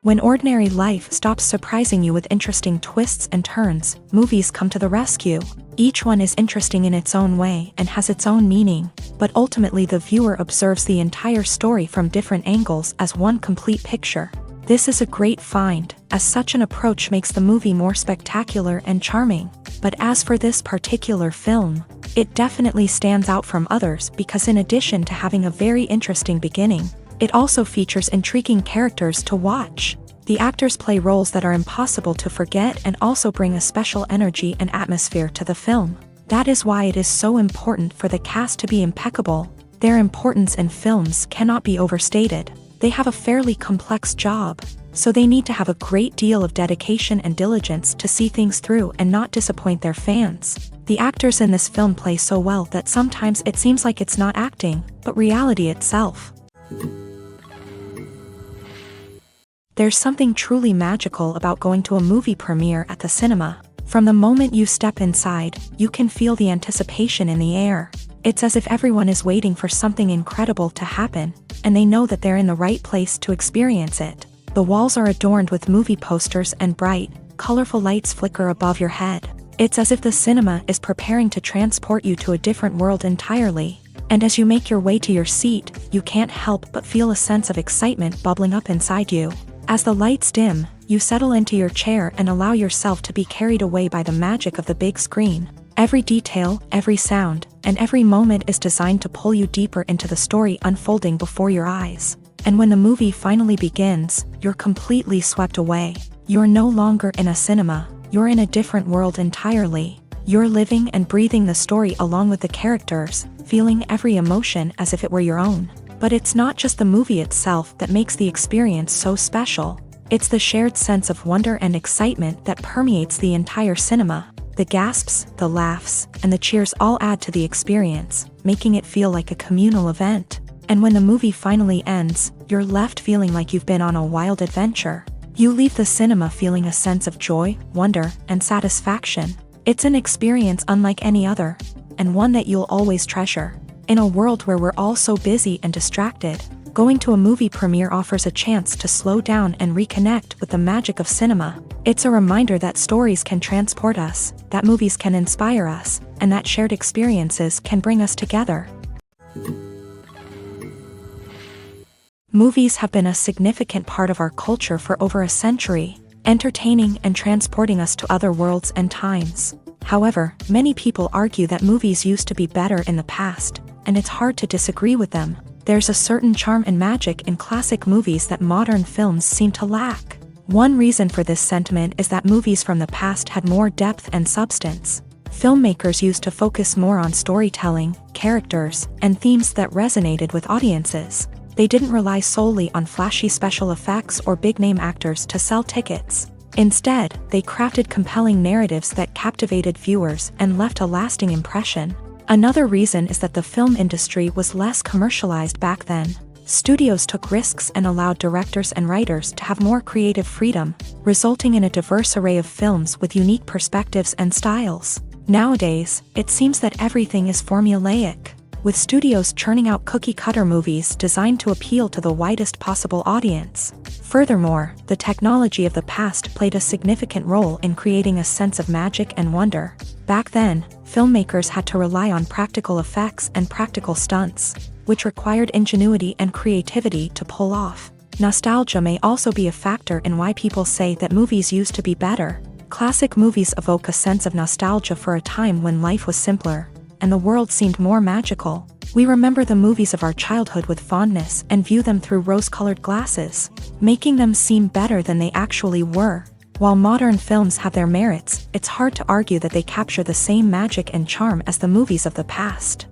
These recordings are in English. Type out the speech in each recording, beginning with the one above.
When ordinary life stops surprising you with interesting twists and turns, movies come to the rescue. Each one is interesting in its own way and has its own meaning, but ultimately the viewer observes the entire story from different angles as one complete picture. This is a great find, as such an approach makes the movie more spectacular and charming. But as for this particular film, it definitely stands out from others because in addition to having a very interesting beginning, it also features intriguing characters to watch. The actors play roles that are impossible to forget and also bring a special energy and atmosphere to the film. That is why it is so important for the cast to be impeccable. Their importance in films cannot be overstated. They have a fairly complex job, so they need to have a great deal of dedication and diligence to see things through and not disappoint their fans. The actors in this film play so well that sometimes it seems like it's not acting, but reality itself. There's something truly magical about going to a movie premiere at the cinema. From the moment you step inside, you can feel the anticipation in the air. It's as if everyone is waiting for something incredible to happen, and they know that they're in the right place to experience it. The walls are adorned with movie posters and bright, colorful lights flicker above your head. It's as if the cinema is preparing to transport you to a different world entirely. And as you make your way to your seat, you can't help but feel a sense of excitement bubbling up inside you. As the lights dim, you settle into your chair and allow yourself to be carried away by the magic of the big screen. Every detail, every sound, and every moment is designed to pull you deeper into the story unfolding before your eyes. And when the movie finally begins, you're completely swept away. You're no longer in a cinema, you're in a different world entirely. You're living and breathing the story along with the characters, feeling every emotion as if it were your own. But it's not just the movie itself that makes the experience so special. It's the shared sense of wonder and excitement that permeates the entire cinema. The gasps, the laughs, and the cheers all add to the experience, making it feel like a communal event. And when the movie finally ends, you're left feeling like you've been on a wild adventure. You leave the cinema feeling a sense of joy, wonder, and satisfaction. It's an experience unlike any other, and one that you'll always treasure. In a world where we're all so busy and distracted, going to a movie premiere offers a chance to slow down and reconnect with the magic of cinema. It's a reminder that stories can transport us, that movies can inspire us, and that shared experiences can bring us together. Movies have been a significant part of our culture for over a century, entertaining and transporting us to other worlds and times. However, many people argue that movies used to be better in the past, and it's hard to disagree with them. There's a certain charm and magic in classic movies that modern films seem to lack. One reason for this sentiment is that movies from the past had more depth and substance. Filmmakers used to focus more on storytelling, characters, and themes that resonated with audiences. They didn't rely solely on flashy special effects or big-name actors to sell tickets. Instead, they crafted compelling narratives that captivated viewers and left a lasting impression. Another reason is that the film industry was less commercialized back then. Studios took risks and allowed directors and writers to have more creative freedom, resulting in a diverse array of films with unique perspectives and styles. Nowadays, it seems that everything is formulaic, with studios churning out cookie-cutter movies designed to appeal to the widest possible audience. Furthermore, the technology of the past played a significant role in creating a sense of magic and wonder. Back then, filmmakers had to rely on practical effects and practical stunts, which required ingenuity and creativity to pull off. Nostalgia may also be a factor in why people say that movies used to be better. Classic movies evoke a sense of nostalgia for a time when life was simpler, and the world seemed more magical. We remember the movies of our childhood with fondness and view them through rose-colored glasses, making them seem better than they actually were. While modern films have their merits, it's hard to argue that they capture the same magic and charm as the movies of the past.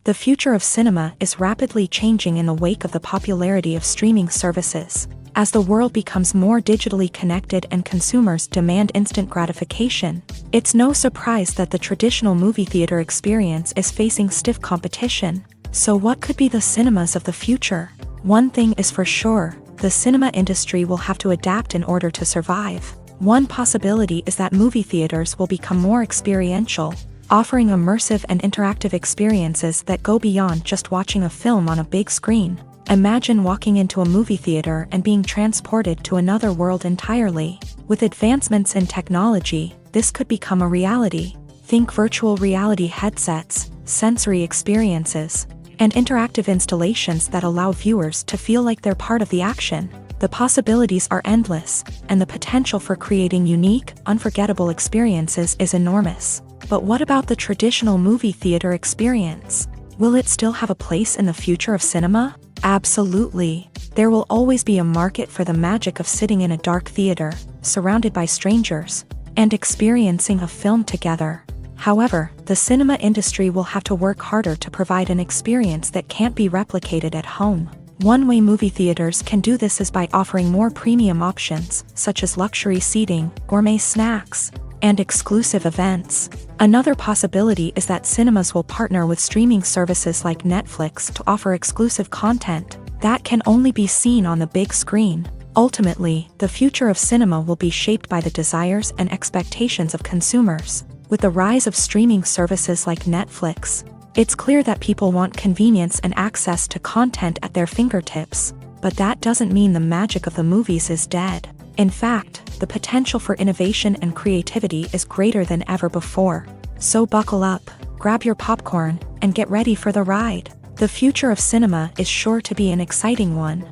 The future of cinema is rapidly changing in the wake of the popularity of streaming services. As the world becomes more digitally connected and consumers demand instant gratification, it's no surprise that the traditional movie theater experience is facing stiff competition. So what could be the cinemas of the future? One thing is for sure, the cinema industry will have to adapt in order to survive. One possibility is that movie theaters will become more experiential, offering immersive and interactive experiences that go beyond just watching a film on a big screen. Imagine walking into a movie theater and being transported to another world entirely. With advancements in technology, this could become a reality. Think virtual reality headsets, sensory experiences, and interactive installations that allow viewers to feel like they're part of the action. The possibilities are endless, and the potential for creating unique, unforgettable experiences is enormous. But what about the traditional movie theater experience? Will it still have a place in the future of cinema? Absolutely. There will always be a market for the magic of sitting in a dark theater, surrounded by strangers, and experiencing a film together. However, the cinema industry will have to work harder to provide an experience that can't be replicated at home. One way movie theaters can do this is by offering more premium options, such as luxury seating, gourmet snacks, and exclusive events. Another possibility is that cinemas will partner with streaming services like Netflix to offer exclusive content that can only be seen on the big screen. Ultimately, the future of cinema will be shaped by the desires and expectations of consumers. With the rise of streaming services like Netflix, it's clear that people want convenience and access to content at their fingertips. But that doesn't mean the magic of the movies is dead. In fact, the potential for innovation and creativity is greater than ever before. So buckle up, grab your popcorn, and get ready for the ride. The future of cinema is sure to be an exciting one.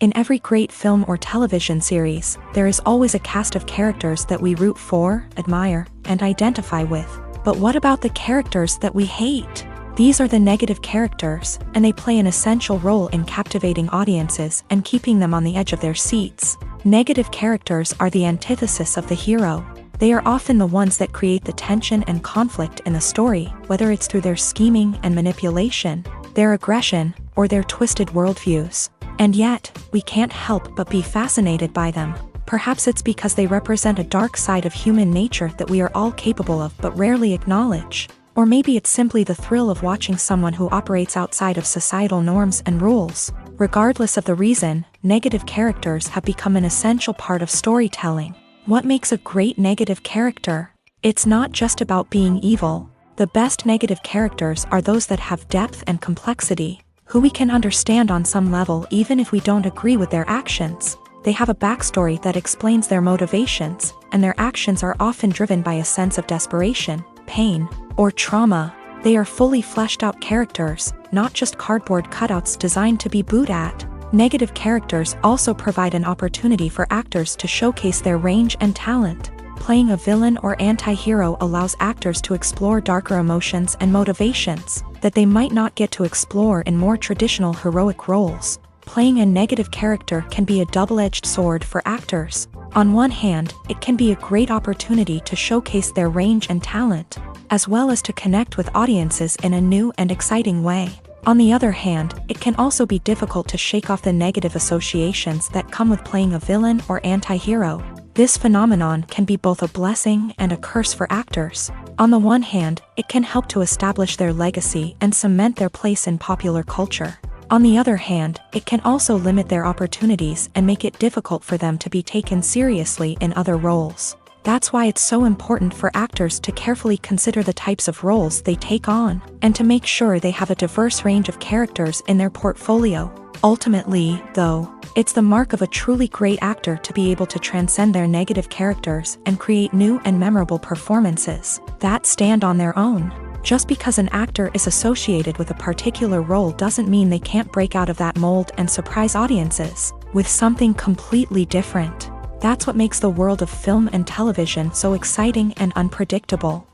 In every great film or television series, there is always a cast of characters that we root for, admire, and identify with. But what about the characters that we hate? These are the negative characters, and they play an essential role in captivating audiences and keeping them on the edge of their seats. Negative characters are the antithesis of the hero. They are often the ones that create the tension and conflict in the story, whether it's through their scheming and manipulation, their aggression, or their twisted worldviews. And yet, we can't help but be fascinated by them. Perhaps it's because they represent a dark side of human nature that we are all capable of but rarely acknowledge. Or maybe it's simply the thrill of watching someone who operates outside of societal norms and rules. Regardless of the reason, negative characters have become an essential part of storytelling. What makes a great negative character? It's not just about being evil. The best negative characters are those that have depth and complexity, who we can understand on some level even if we don't agree with their actions. They have a backstory that explains their motivations, and their actions are often driven by a sense of desperation, pain, or trauma. They are fully fleshed out characters, not just cardboard cutouts designed to be booed at. Negative characters also provide an opportunity for actors to showcase their range and talent. Playing a villain or anti-hero allows actors to explore darker emotions and motivations that they might not get to explore in more traditional heroic roles. Playing a negative character can be a double-edged sword for actors. On one hand, it can be a great opportunity to showcase their range and talent, as well as to connect with audiences in a new and exciting way. On the other hand, it can also be difficult to shake off the negative associations that come with playing a villain or anti-hero. This phenomenon can be both a blessing and a curse for actors. On the one hand, it can help to establish their legacy and cement their place in popular culture. On the other hand, it can also limit their opportunities and make it difficult for them to be taken seriously in other roles. That's why it's so important for actors to carefully consider the types of roles they take on, and to make sure they have a diverse range of characters in their portfolio. Ultimately, though, it's the mark of a truly great actor to be able to transcend their negative characters and create new and memorable performances that stand on their own. Just because an actor is associated with a particular role doesn't mean they can't break out of that mold and surprise audiences with something completely different. That's what makes the world of film and television so exciting and unpredictable.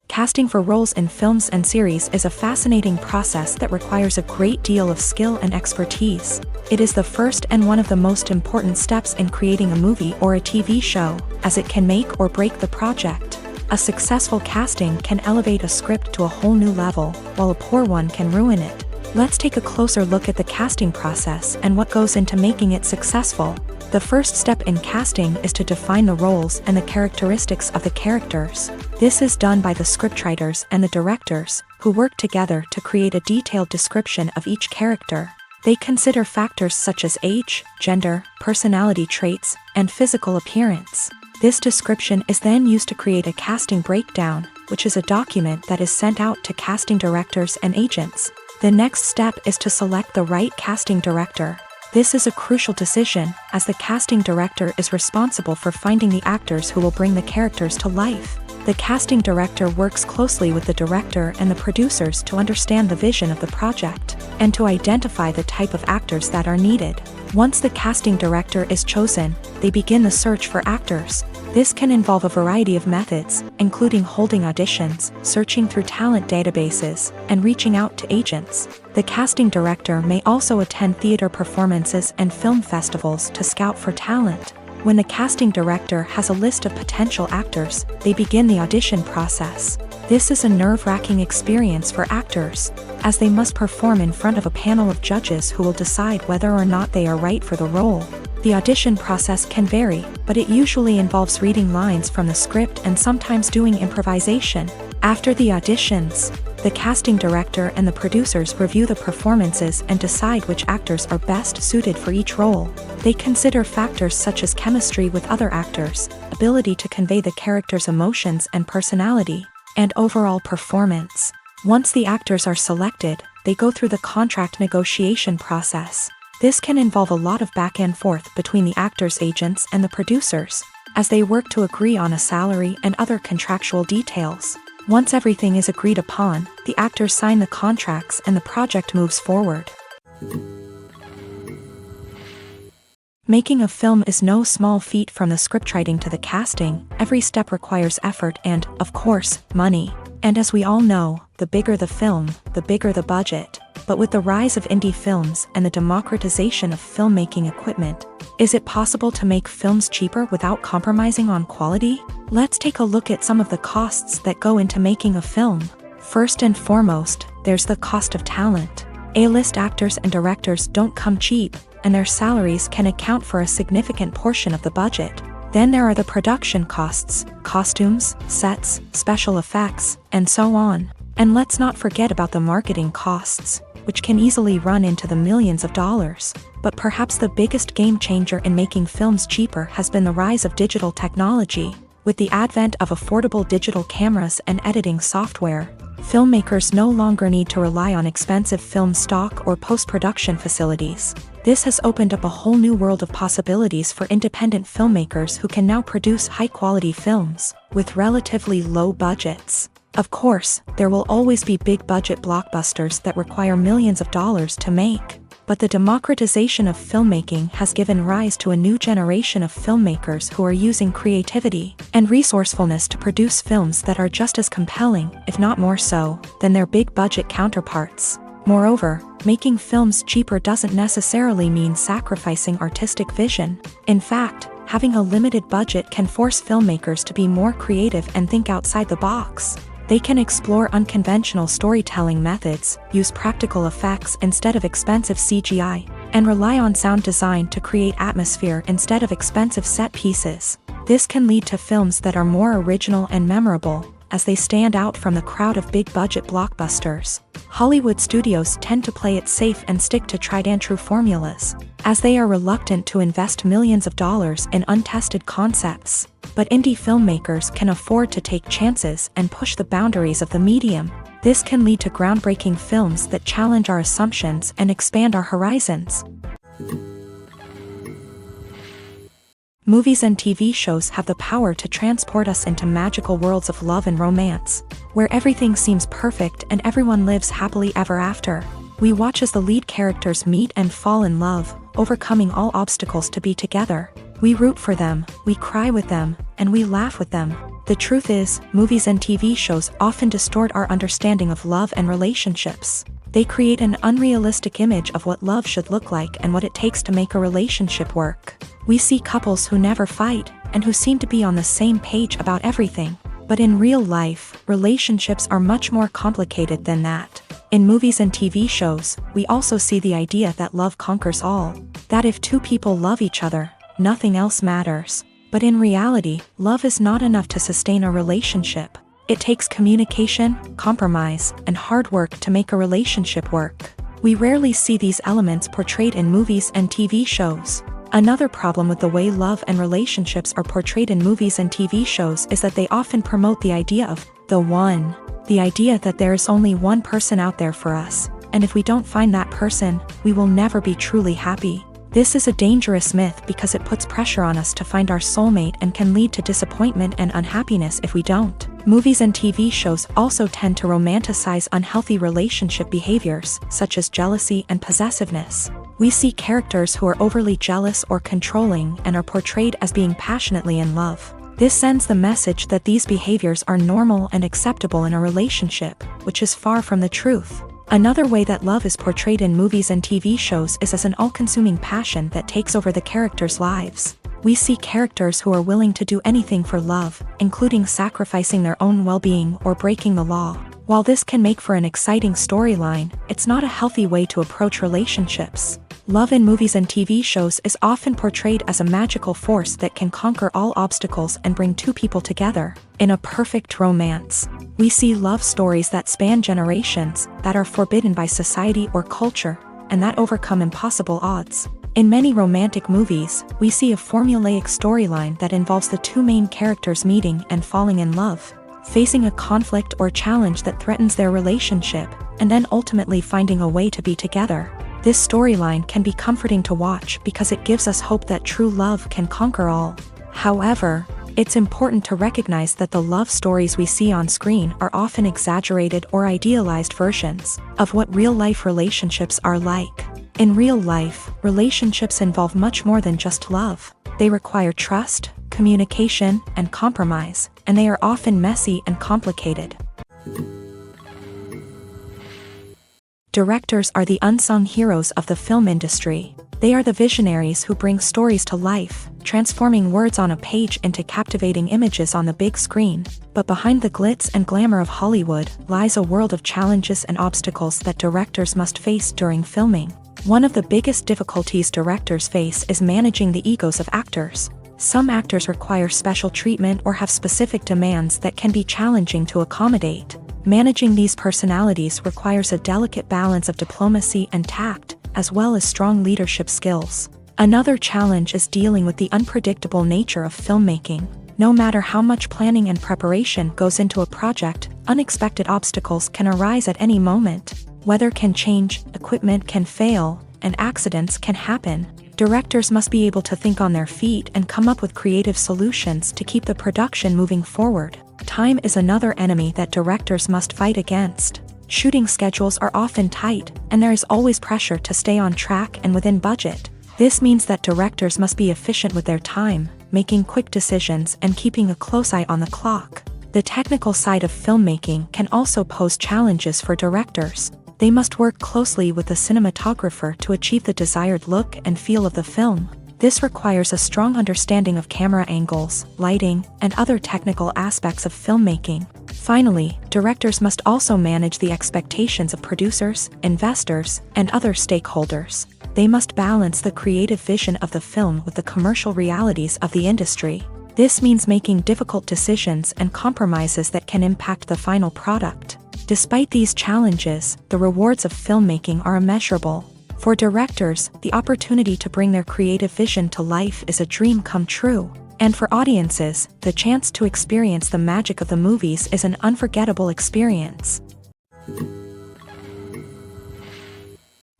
Casting for roles in films and series is a fascinating process that requires a great deal of skill and expertise. It is the first and one of the most important steps in creating a movie or a TV show, as it can make or break the project. A successful casting can elevate a script to a whole new level, while a poor one can ruin it. Let's take a closer look at the casting process and what goes into making it successful. The first step in casting is to define the roles and the characteristics of the characters. This is done by the scriptwriters and the directors, who work together to create a detailed description of each character. They consider factors such as age, gender, personality traits, and physical appearance. This description is then used to create a casting breakdown, which is a document that is sent out to casting directors and agents. The next step is to select the right casting director. This is a crucial decision, as the casting director is responsible for finding the actors who will bring the characters to life. The casting director works closely with the director and the producers to understand the vision of the project, and to identify the type of actors that are needed. Once the casting director is chosen, they begin the search for actors. This can involve a variety of methods, including holding auditions, searching through talent databases, and reaching out to agents. The casting director may also attend theater performances and film festivals to scout for talent. When the casting director has a list of potential actors, they begin the audition process. This is a nerve-wracking experience for actors, as they must perform in front of a panel of judges who will decide whether or not they are right for the role. The audition process can vary, but it usually involves reading lines from the script and sometimes doing improvisation. After the auditions, the casting director and the producers review the performances and decide which actors are best suited for each role. They consider factors such as chemistry with other actors, ability to convey the character's emotions and personality, and overall performance. Once the actors are selected, they go through the contract negotiation process. This can involve a lot of back and forth between the actors' agents and the producers, as they work to agree on a salary and other contractual details. Once everything is agreed upon, the actors sign the contracts and the project moves forward. Making a film is no small feat. From the scriptwriting to the casting, every step requires effort and, of course, money. And as we all know, the bigger the film, the bigger the budget. But with the rise of indie films and the democratization of filmmaking equipment, is it possible to make films cheaper without compromising on quality? Let's take a look at some of the costs that go into making a film. First and foremost, there's the cost of talent. A-list actors and directors don't come cheap, and their salaries can account for a significant portion of the budget. Then there are the production costs, costumes, sets, special effects, and so on. And let's not forget about the marketing costs, which can easily run into the millions of dollars. But perhaps the biggest game changer in making films cheaper has been the rise of digital technology. With the advent of affordable digital cameras and editing software, filmmakers no longer need to rely on expensive film stock or post-production facilities. This has opened up a whole new world of possibilities for independent filmmakers who can now produce high-quality films with relatively low budgets. Of course, there will always be big-budget blockbusters that require millions of dollars to make. But the democratization of filmmaking has given rise to a new generation of filmmakers who are using creativity and resourcefulness to produce films that are just as compelling, if not more so, than their big-budget counterparts. Moreover, making films cheaper doesn't necessarily mean sacrificing artistic vision. In fact, having a limited budget can force filmmakers to be more creative and think outside the box. They can explore unconventional storytelling methods, use practical effects instead of expensive CGI, and rely on sound design to create atmosphere instead of expensive set pieces. This can lead to films that are more original and memorable, as they stand out from the crowd of big-budget blockbusters. Hollywood studios tend to play it safe and stick to tried-and-true formulas, as they are reluctant to invest millions of dollars in untested concepts. But indie filmmakers can afford to take chances and push the boundaries of the medium. This can lead to groundbreaking films that challenge our assumptions and expand our horizons. Movies and TV shows have the power to transport us into magical worlds of love and romance, where everything seems perfect and everyone lives happily ever after. We watch as the lead characters meet and fall in love, overcoming all obstacles to be together. We root for them, we cry with them, and we laugh with them. The truth is, movies and TV shows often distort our understanding of love and relationships. They create an unrealistic image of what love should look like and what it takes to make a relationship work. We see couples who never fight, and who seem to be on the same page about everything. But in real life, relationships are much more complicated than that. In movies and TV shows, we also see the idea that love conquers all. That if two people love each other, nothing else matters. But in reality, love is not enough to sustain a relationship. It takes communication, compromise, and hard work to make a relationship work. We rarely see these elements portrayed in movies and TV shows. Another problem with the way love and relationships are portrayed in movies and TV shows is that they often promote the idea of The one. The idea that there is only one person out there for us, and if we don't find that person, we will never be truly happy. This is a dangerous myth because it puts pressure on us to find our soulmate and can lead to disappointment and unhappiness if we don't. Movies and TV shows also tend to romanticize unhealthy relationship behaviors, such as jealousy and possessiveness. We see characters who are overly jealous or controlling and are portrayed as being passionately in love. This sends the message that these behaviors are normal and acceptable in a relationship, which is far from the truth. Another way that love is portrayed in movies and TV shows is as an all-consuming passion that takes over the characters' lives. We see characters who are willing to do anything for love, including sacrificing their own well-being or breaking the law. While this can make for an exciting storyline, it's not a healthy way to approach relationships. Love in movies and TV shows is often portrayed as a magical force that can conquer all obstacles and bring two people together. In a perfect romance, we see love stories that span generations, that are forbidden by society or culture, and that overcome impossible odds. In many romantic movies, we see a formulaic storyline that involves the two main characters meeting and falling in love, facing a conflict or challenge that threatens their relationship, and then ultimately finding a way to be together. This storyline can be comforting to watch because it gives us hope that true love can conquer all. However, it's important to recognize that the love stories we see on screen are often exaggerated or idealized versions of what real-life relationships are like. In real life, relationships involve much more than just love. They require trust, communication, and compromise, and they are often messy and complicated. Directors are the unsung heroes of the film industry. They are the visionaries who bring stories to life, transforming words on a page into captivating images on the big screen. But behind the glitz and glamour of Hollywood lies a world of challenges and obstacles that directors must face during filming. One of the biggest difficulties directors face is managing the egos of actors. Some actors require special treatment or have specific demands that can be challenging to accommodate. Managing these personalities requires a delicate balance of diplomacy and tact, as well as strong leadership skills. Another challenge is dealing with the unpredictable nature of filmmaking. No matter how much planning and preparation goes into a project, unexpected obstacles can arise at any moment. Weather can change, equipment can fail, and accidents can happen. Directors must be able to think on their feet and come up with creative solutions to keep the production moving forward. Time is another enemy that directors must fight against. Shooting schedules are often tight, and there is always pressure to stay on track and within budget. This means that directors must be efficient with their time, making quick decisions and keeping a close eye on the clock. The technical side of filmmaking can also pose challenges for directors. They must work closely with the cinematographer to achieve the desired look and feel of the film. This requires a strong understanding of camera angles, lighting, and other technical aspects of filmmaking. Finally, directors must also manage the expectations of producers, investors, and other stakeholders. They must balance the creative vision of the film with the commercial realities of the industry. This means making difficult decisions and compromises that can impact the final product. Despite these challenges, the rewards of filmmaking are immeasurable. For directors, the opportunity to bring their creative vision to life is a dream come true. And for audiences, the chance to experience the magic of the movies is an unforgettable experience.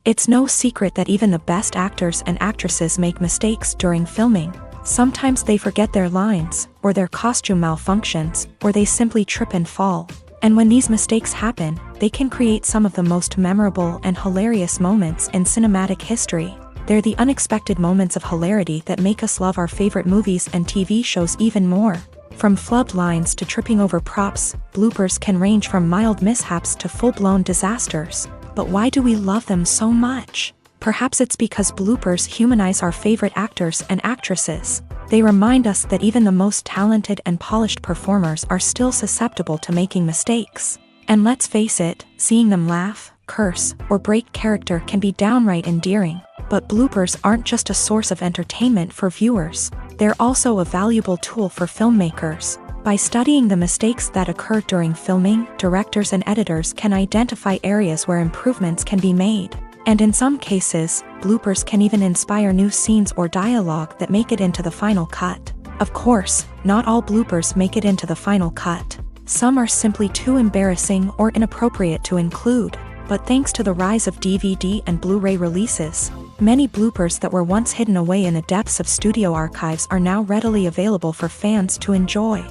It's no secret that even the best actors and actresses make mistakes during filming. Sometimes they forget their lines, or their costume malfunctions, or they simply trip and fall. And when these mistakes happen, they can create some of the most memorable and hilarious moments in cinematic history. They're the unexpected moments of hilarity that make us love our favorite movies and TV shows even more. From flubbed lines to tripping over props, bloopers can range from mild mishaps to full-blown disasters. But why do we love them so much? Perhaps it's because bloopers humanize our favorite actors and actresses. They remind us that even the most talented and polished performers are still susceptible to making mistakes. And let's face it, seeing them laugh, curse, or break character can be downright endearing. But bloopers aren't just a source of entertainment for viewers. They're also a valuable tool for filmmakers. By studying the mistakes that occur during filming, directors and editors can identify areas where improvements can be made. And in some cases, bloopers can even inspire new scenes or dialogue that make it into the final cut. Of course, not all bloopers make it into the final cut. Some are simply too embarrassing or inappropriate to include. But thanks to the rise of DVD and Blu-ray releases, many bloopers that were once hidden away in the depths of studio archives are now readily available for fans to enjoy.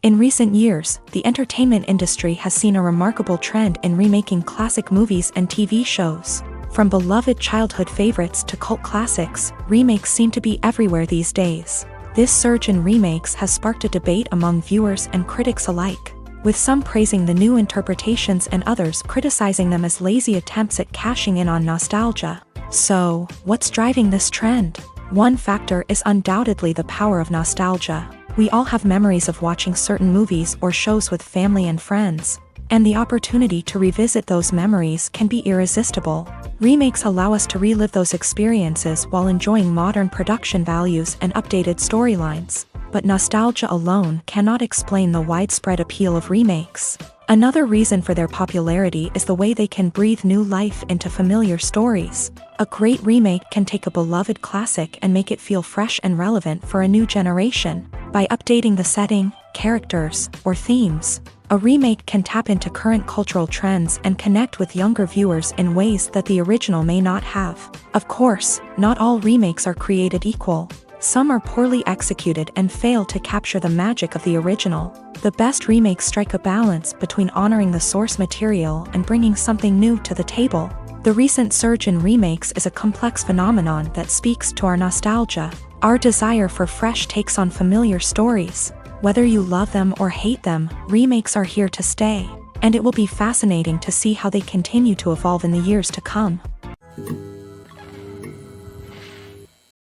In recent years, the entertainment industry has seen a remarkable trend in remaking classic movies and TV shows. From beloved childhood favorites to cult classics, remakes seem to be everywhere these days. This surge in remakes has sparked a debate among viewers and critics alike, with some praising the new interpretations and others criticizing them as lazy attempts at cashing in on nostalgia. So, what's driving this trend? One factor is undoubtedly the power of nostalgia. We all have memories of watching certain movies or shows with family and friends, and the opportunity to revisit those memories can be irresistible. Remakes allow us to relive those experiences while enjoying modern production values and updated storylines. But nostalgia alone cannot explain the widespread appeal of remakes. Another reason for their popularity is the way they can breathe new life into familiar stories. A great remake can take a beloved classic and make it feel fresh and relevant for a new generation. By updating the setting, characters, or themes, a remake can tap into current cultural trends and connect with younger viewers in ways that the original may not have. Of course, not all remakes are created equal. Some are poorly executed and fail to capture the magic of the original. The best remakes strike a balance between honoring the source material and bringing something new to the table. The recent surge in remakes is a complex phenomenon that speaks to our nostalgia, our desire for fresh takes on familiar stories. Whether you love them or hate them, remakes are here to stay, and it will be fascinating to see how they continue to evolve in the years to come.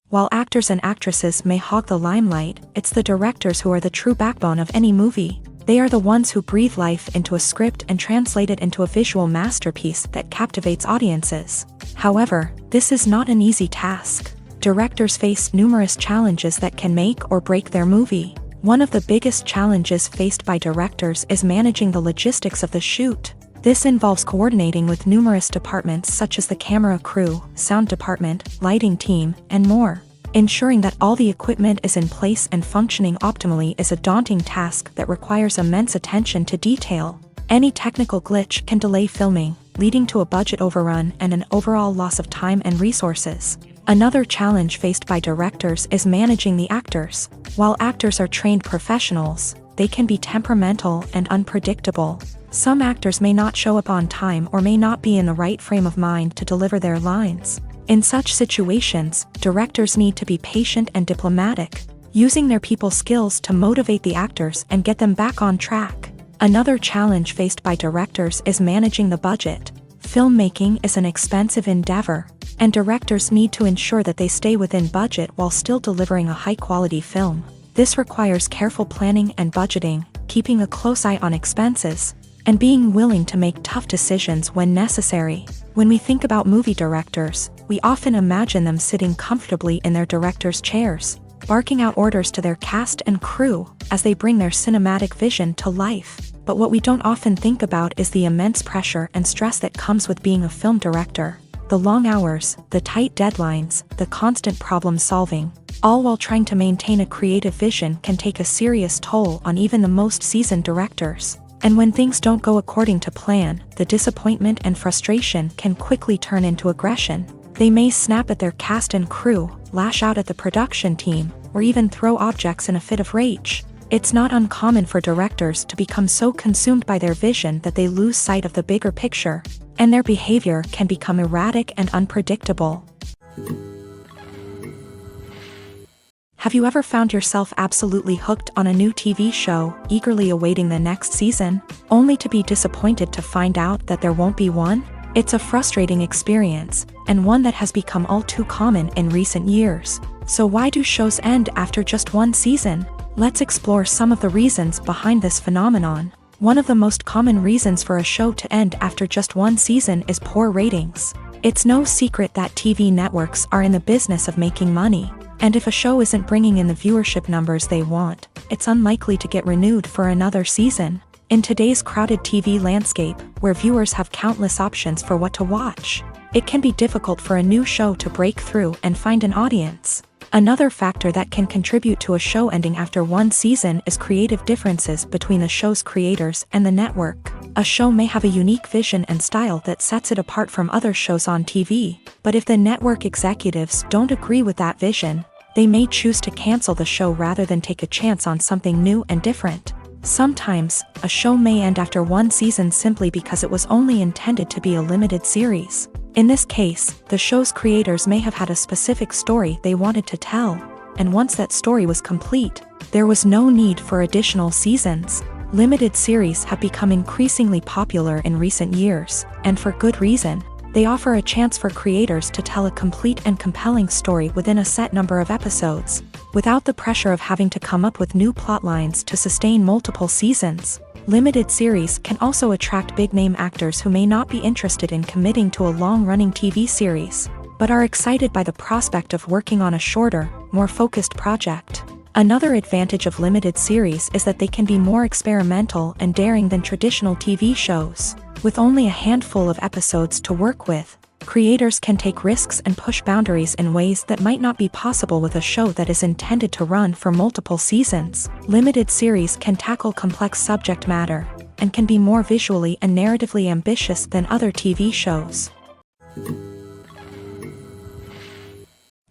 While actors and actresses may hog the limelight, it's the directors who are the true backbone of any movie. They are the ones who breathe life into a script and translate it into a visual masterpiece that captivates audiences. However, this is not an easy task. Directors face numerous challenges that can make or break their movie. One of the biggest challenges faced by directors is managing the logistics of the shoot. This involves coordinating with numerous departments such as the camera crew, sound department, lighting team, and more. Ensuring that all the equipment is in place and functioning optimally is a daunting task that requires immense attention to detail. Any technical glitch can delay filming, leading to a budget overrun and an overall loss of time and resources. Another challenge faced by directors is managing the actors. While actors are trained professionals, they can be temperamental and unpredictable. Some actors may not show up on time or may not be in the right frame of mind to deliver their lines. In such situations, directors need to be patient and diplomatic, using their people skills to motivate the actors and get them back on track. Another challenge faced by directors is managing the budget. Filmmaking is an expensive endeavor, and directors need to ensure that they stay within budget while still delivering a high-quality film. This requires careful planning and budgeting, keeping a close eye on expenses, and being willing to make tough decisions when necessary. When we think about movie directors, we often imagine them sitting comfortably in their director's chairs, barking out orders to their cast and crew as they bring their cinematic vision to life. But what we don't often think about is the immense pressure and stress that comes with being a film director. The long hours, the tight deadlines, the constant problem solving, all while trying to maintain a creative vision can take a serious toll on even the most seasoned directors. And when things don't go according to plan, the disappointment and frustration can quickly turn into aggression. They may snap at their cast and crew, lash out at the production team, or even throw objects in a fit of rage. It's not uncommon for directors to become so consumed by their vision that they lose sight of the bigger picture, and their behavior can become erratic and unpredictable. Have you ever found yourself absolutely hooked on a new TV show, eagerly awaiting the next season, only to be disappointed to find out that there won't be one? It's a frustrating experience, and one that has become all too common in recent years. So why do shows end after just one season? Let's explore some of the reasons behind this phenomenon. One of the most common reasons for a show to end after just one season is poor ratings. It's no secret that TV networks are in the business of making money. And if a show isn't bringing in the viewership numbers they want, it's unlikely to get renewed for another season. In today's crowded TV landscape, where viewers have countless options for what to watch, it can be difficult for a new show to break through and find an audience. Another factor that can contribute to a show ending after one season is creative differences between the show's creators and the network. A show may have a unique vision and style that sets it apart from other shows on TV, but if the network executives don't agree with that vision, they may choose to cancel the show rather than take a chance on something new and different. Sometimes, a show may end after one season simply because it was only intended to be a limited series. In this case, the show's creators may have had a specific story they wanted to tell, and once that story was complete, there was no need for additional seasons. Limited series have become increasingly popular in recent years, and for good reason. They offer a chance for creators to tell a complete and compelling story within a set number of episodes, without the pressure of having to come up with new plotlines to sustain multiple seasons. Limited series can also attract big-name actors who may not be interested in committing to a long-running TV series, but are excited by the prospect of working on a shorter, more focused project. Another advantage of limited series is that they can be more experimental and daring than traditional TV shows. With only a handful of episodes to work with, creators can take risks and push boundaries in ways that might not be possible with a show that is intended to run for multiple seasons. Limited series can tackle complex subject matter, and can be more visually and narratively ambitious than other TV shows.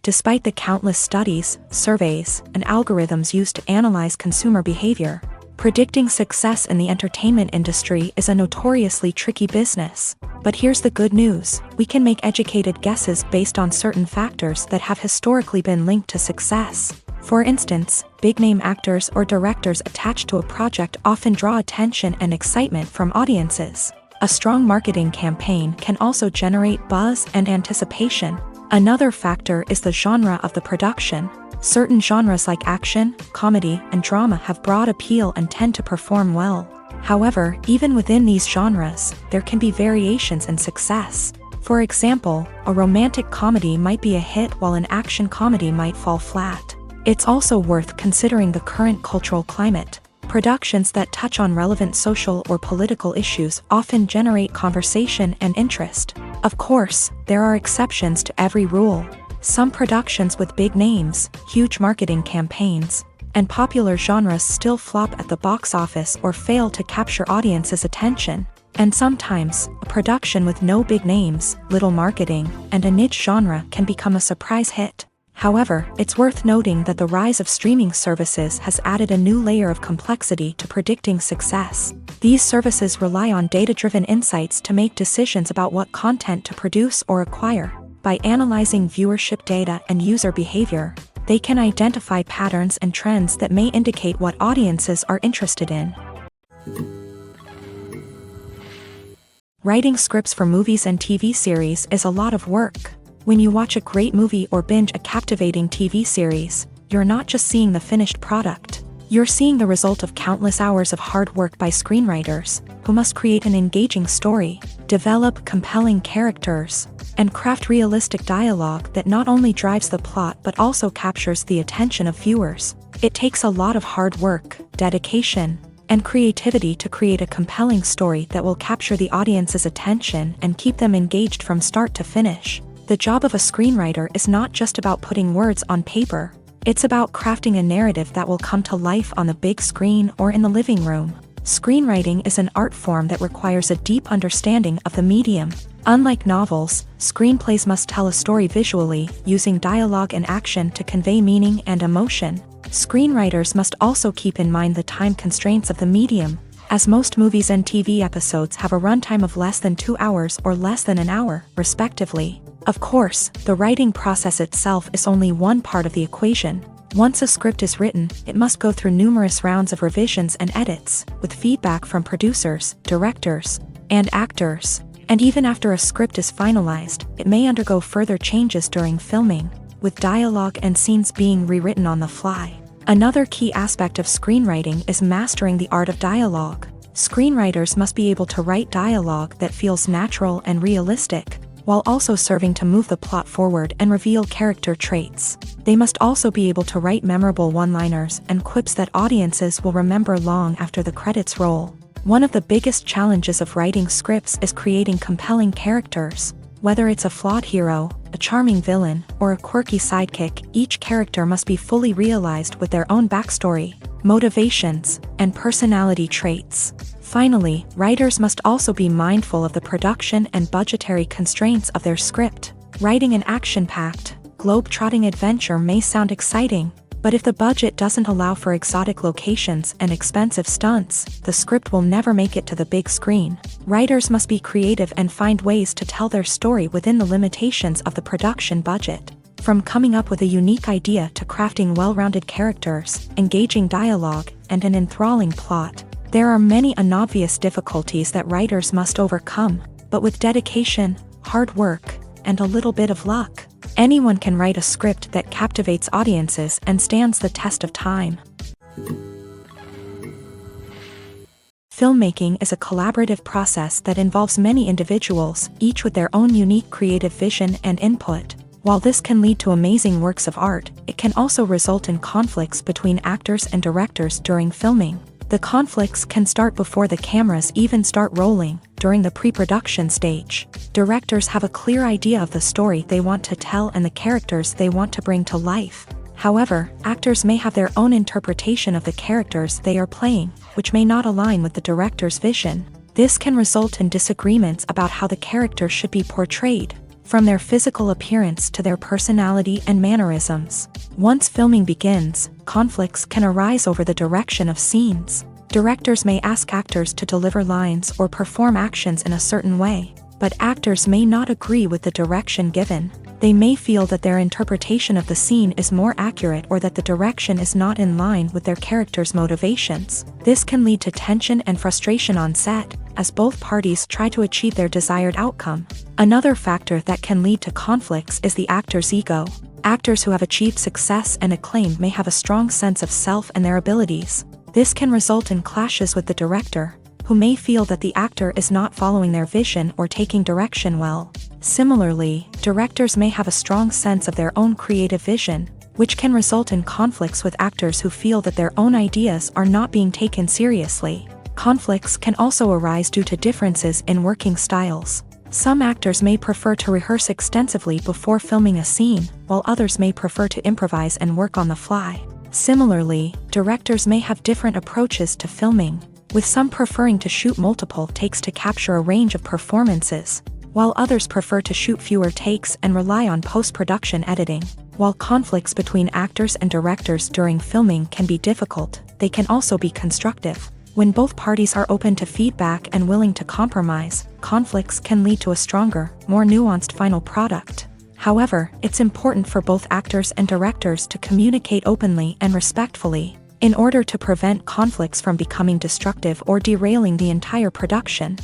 Despite the countless studies, surveys, and algorithms used to analyze consumer behavior, predicting success in the entertainment industry is a notoriously tricky business. But here's the good news: we can make educated guesses based on certain factors that have historically been linked to success. For instance, big-name actors or directors attached to a project often draw attention and excitement from audiences. A strong marketing campaign can also generate buzz and anticipation. Another factor is the genre of the production. Certain genres like action, comedy, and drama have broad appeal and tend to perform well. However, even within these genres, there can be variations in success. For example, a romantic comedy might be a hit while an action comedy might fall flat. It's also worth considering the current cultural climate. Productions that touch on relevant social or political issues often generate conversation and interest. Of course, there are exceptions to every rule. Some productions with big names, huge marketing campaigns, and popular genres still flop at the box office or fail to capture audiences' attention. And sometimes, a production with no big names, little marketing, and a niche genre can become a surprise hit. However, it's worth noting that the rise of streaming services has added a new layer of complexity to predicting success. These services rely on data-driven insights to make decisions about what content to produce or acquire. By analyzing viewership data and user behavior, they can identify patterns and trends that may indicate what audiences are interested in. Writing scripts for movies and TV series is a lot of work. When you watch a great movie or binge a captivating TV series, you're not just seeing the finished product. You're seeing the result of countless hours of hard work by screenwriters, who must create an engaging story, develop compelling characters, and craft realistic dialogue that not only drives the plot but also captures the attention of viewers. It takes a lot of hard work, dedication, and creativity to create a compelling story that will capture the audience's attention and keep them engaged from start to finish. The job of a screenwriter is not just about putting words on paper. It's about crafting a narrative that will come to life on the big screen or in the living room. Screenwriting is an art form that requires a deep understanding of the medium. Unlike novels, screenplays must tell a story visually, using dialogue and action to convey meaning and emotion. Screenwriters must also keep in mind the time constraints of the medium, as most movies and TV episodes have a runtime of less than 2 hours or less than an hour, respectively. Of course, the writing process itself is only one part of the equation. Once a script is written, it must go through numerous rounds of revisions and edits, with feedback from producers, directors, and actors. And even after a script is finalized, it may undergo further changes during filming, with dialogue and scenes being rewritten on the fly. Another key aspect of screenwriting is mastering the art of dialogue. Screenwriters must be able to write dialogue that feels natural and realistic, while also serving to move the plot forward and reveal character traits. They must also be able to write memorable one-liners and quips that audiences will remember long after the credits roll. One of the biggest challenges of writing scripts is creating compelling characters. Whether it's a flawed hero, a charming villain, or a quirky sidekick, each character must be fully realized with their own backstory, motivations, and personality traits. Finally, writers must also be mindful of the production and budgetary constraints of their script. Writing an action-packed, globe-trotting adventure may sound exciting, but if the budget doesn't allow for exotic locations and expensive stunts, the script will never make it to the big screen. Writers must be creative and find ways to tell their story within the limitations of the production budget. From coming up with a unique idea to crafting well-rounded characters, engaging dialogue, and an enthralling plot, there are many unobvious difficulties that writers must overcome, but with dedication, hard work, and a little bit of luck, anyone can write a script that captivates audiences and stands the test of time. Filmmaking is a collaborative process that involves many individuals, each with their own unique creative vision and input. While this can lead to amazing works of art, it can also result in conflicts between actors and directors during filming. The conflicts can start before the cameras even start rolling, during the pre-production stage. Directors have a clear idea of the story they want to tell and the characters they want to bring to life. However, actors may have their own interpretation of the characters they are playing, which may not align with the director's vision. This can result in disagreements about how the character should be portrayed, from their physical appearance to their personality and mannerisms. Once filming begins, conflicts can arise over the direction of scenes. Directors may ask actors to deliver lines or perform actions in a certain way, but actors may not agree with the direction given. They may feel that their interpretation of the scene is more accurate or that the direction is not in line with their character's motivations. This can lead to tension and frustration on set, as both parties try to achieve their desired outcome. Another factor that can lead to conflicts is the actor's ego. Actors who have achieved success and acclaim may have a strong sense of self and their abilities. This can result in clashes with the director, who may feel that the actor is not following their vision or taking direction well. Similarly, directors may have a strong sense of their own creative vision, which can result in conflicts with actors who feel that their own ideas are not being taken seriously. Conflicts can also arise due to differences in working styles. Some actors may prefer to rehearse extensively before filming a scene, while others may prefer to improvise and work on the fly. Similarly, directors may have different approaches to filming, with some preferring to shoot multiple takes to capture a range of performances, while others prefer to shoot fewer takes and rely on post-production editing. While conflicts between actors and directors during filming can be difficult, they can also be constructive. When both parties are open to feedback and willing to compromise, conflicts can lead to a stronger, more nuanced final product. However, it's important for both actors and directors to communicate openly and respectfully, in order to prevent conflicts from becoming destructive or derailing the entire production.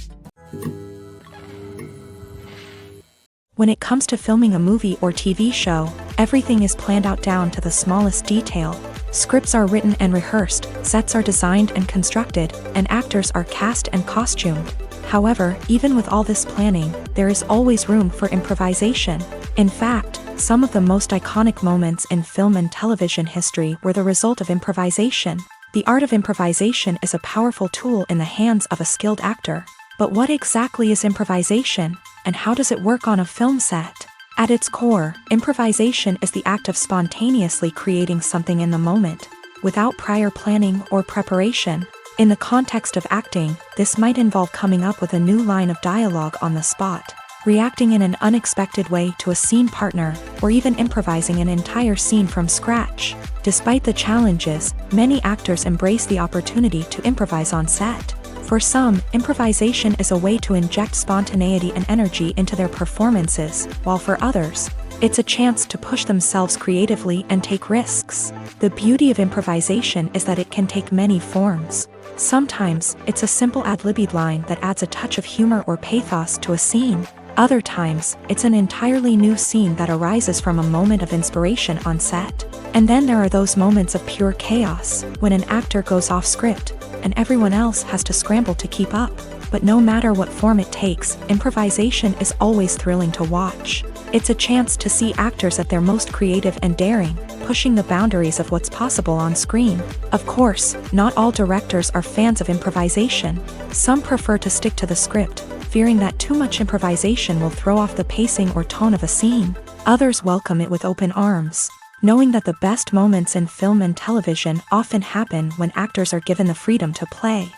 When it comes to filming a movie or TV show, everything is planned out down to the smallest detail. Scripts are written and rehearsed, sets are designed and constructed, and actors are cast and costumed. However, even with all this planning, there is always room for improvisation. In fact, some of the most iconic moments in film and television history were the result of improvisation. The art of improvisation is a powerful tool in the hands of a skilled actor. But what exactly is improvisation, and how does it work on a film set? At its core, improvisation is the act of spontaneously creating something in the moment, without prior planning or preparation. In the context of acting, this might involve coming up with a new line of dialogue on the spot, reacting in an unexpected way to a scene partner, or even improvising an entire scene from scratch. Despite the challenges, many actors embrace the opportunity to improvise on set. For some, improvisation is a way to inject spontaneity and energy into their performances, while for others, it's a chance to push themselves creatively and take risks. The beauty of improvisation is that it can take many forms. Sometimes, it's a simple ad-libbed line that adds a touch of humor or pathos to a scene. Other times, it's an entirely new scene that arises from a moment of inspiration on set. And then there are those moments of pure chaos, when an actor goes off script, and everyone else has to scramble to keep up. But no matter what form it takes, improvisation is always thrilling to watch. It's a chance to see actors at their most creative and daring, pushing the boundaries of what's possible on screen. Of course, not all directors are fans of improvisation. Some prefer to stick to the script, fearing that too much improvisation will throw off the pacing or tone of a scene. Others welcome it with open arms, knowing that the best moments in film and television often happen when actors are given the freedom to play.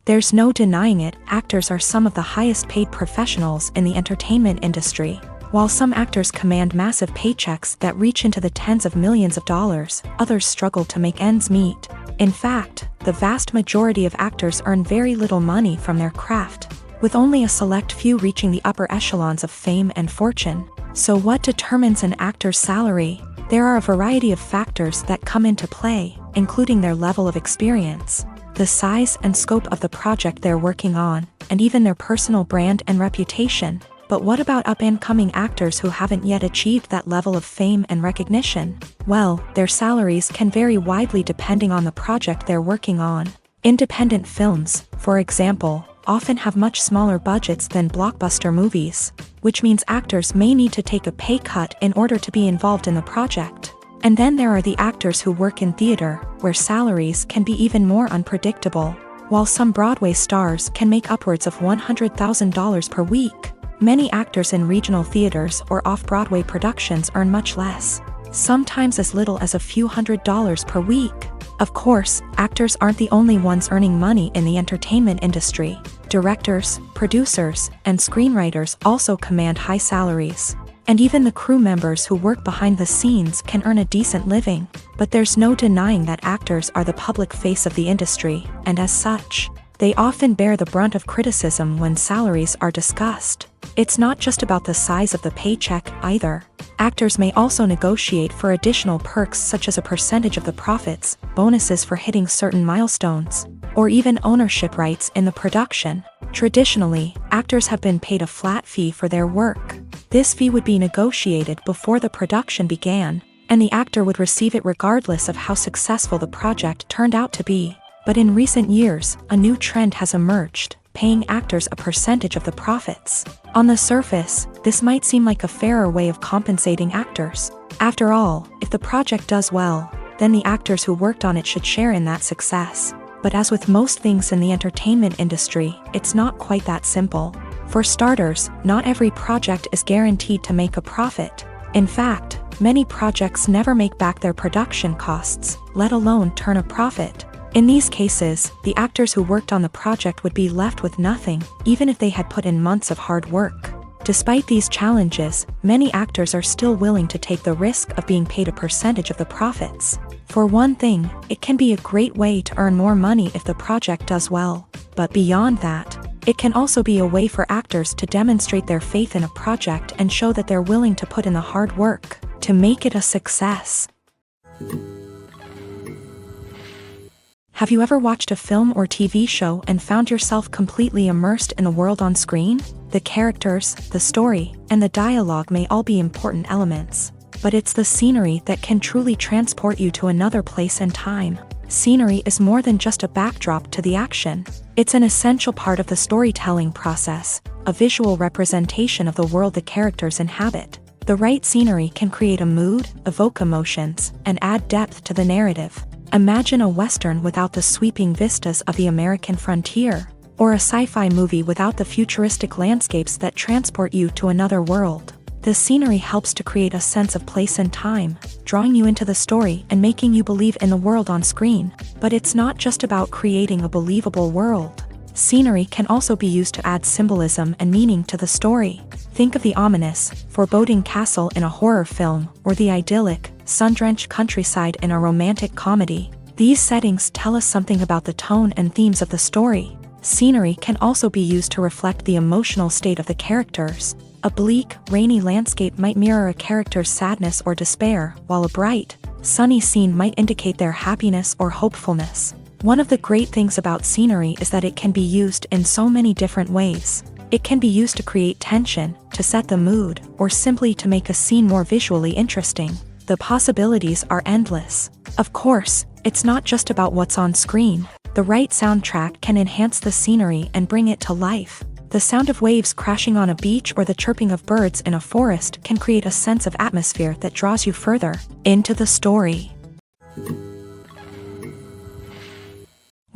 There's no denying it, actors are some of the highest paid professionals in the entertainment industry. While some actors command massive paychecks that reach into the tens of millions of dollars, others struggle to make ends meet. In fact, the vast majority of actors earn very little money from their craft, with only a select few reaching the upper echelons of fame and fortune. So what determines an actor's salary? There are a variety of factors that come into play, including their level of experience, the size and scope of the project they're working on, and even their personal brand and reputation. But what about up-and-coming actors who haven't yet achieved that level of fame and recognition? Well, their salaries can vary widely depending on the project they're working on. Independent films, for example, often have much smaller budgets than blockbuster movies, which means actors may need to take a pay cut in order to be involved in the project. And then there are the actors who work in theater, where salaries can be even more unpredictable. While some Broadway stars can make upwards of $100,000 per week, many actors in regional theaters or off-Broadway productions earn much less, sometimes as little as a few $100s per week. Of course, actors aren't the only ones earning money in the entertainment industry. Directors, producers, and screenwriters also command high salaries. And even the crew members who work behind the scenes can earn a decent living. But there's no denying that actors are the public face of the industry, and as such, they often bear the brunt of criticism when salaries are discussed. It's not just about the size of the paycheck, either. Actors may also negotiate for additional perks such as a percentage of the profits, bonuses for hitting certain milestones, or even ownership rights in the production. Traditionally, actors have been paid a flat fee for their work. This fee would be negotiated before the production began, and the actor would receive it regardless of how successful the project turned out to be. But in recent years, a new trend has emerged, paying actors a percentage of the profits. On the surface, this might seem like a fairer way of compensating actors. After all, if the project does well, then the actors who worked on it should share in that success. But as with most things in the entertainment industry, it's not quite that simple. For starters, not every project is guaranteed to make a profit. In fact, many projects never make back their production costs, let alone turn a profit. In these cases, the actors who worked on the project would be left with nothing, even if they had put in months of hard work. Despite these challenges, many actors are still willing to take the risk of being paid a percentage of the profits. For one thing, it can be a great way to earn more money if the project does well. But beyond that, it can also be a way for actors to demonstrate their faith in a project and show that they're willing to put in the hard work to make it a success. Have you ever watched a film or TV show and found yourself completely immersed in the world on screen? The characters, the story, and the dialogue may all be important elements, but it's the scenery that can truly transport you to another place and time. Scenery is more than just a backdrop to the action. It's an essential part of the storytelling process, a visual representation of the world the characters inhabit. The right scenery can create a mood, evoke emotions, and add depth to the narrative. Imagine a Western without the sweeping vistas of the American frontier, or a sci-fi movie without the futuristic landscapes that transport you to another world. The scenery helps to create a sense of place and time, drawing you into the story and making you believe in the world on screen. But it's not just about creating a believable world. Scenery can also be used to add symbolism and meaning to the story. Think of the ominous, foreboding castle in a horror film, or the idyllic, sun-drenched countryside in a romantic comedy. These settings tell us something about the tone and themes of the story. Scenery can also be used to reflect the emotional state of the characters. A bleak, rainy landscape might mirror a character's sadness or despair, while a bright, sunny scene might indicate their happiness or hopefulness. One of the great things about scenery is that it can be used in so many different ways. It can be used to create tension, to set the mood, or simply to make a scene more visually interesting. The possibilities are endless. Of course, it's not just about what's on screen. The right soundtrack can enhance the scenery and bring it to life. The sound of waves crashing on a beach or the chirping of birds in a forest can create a sense of atmosphere that draws you further into the story.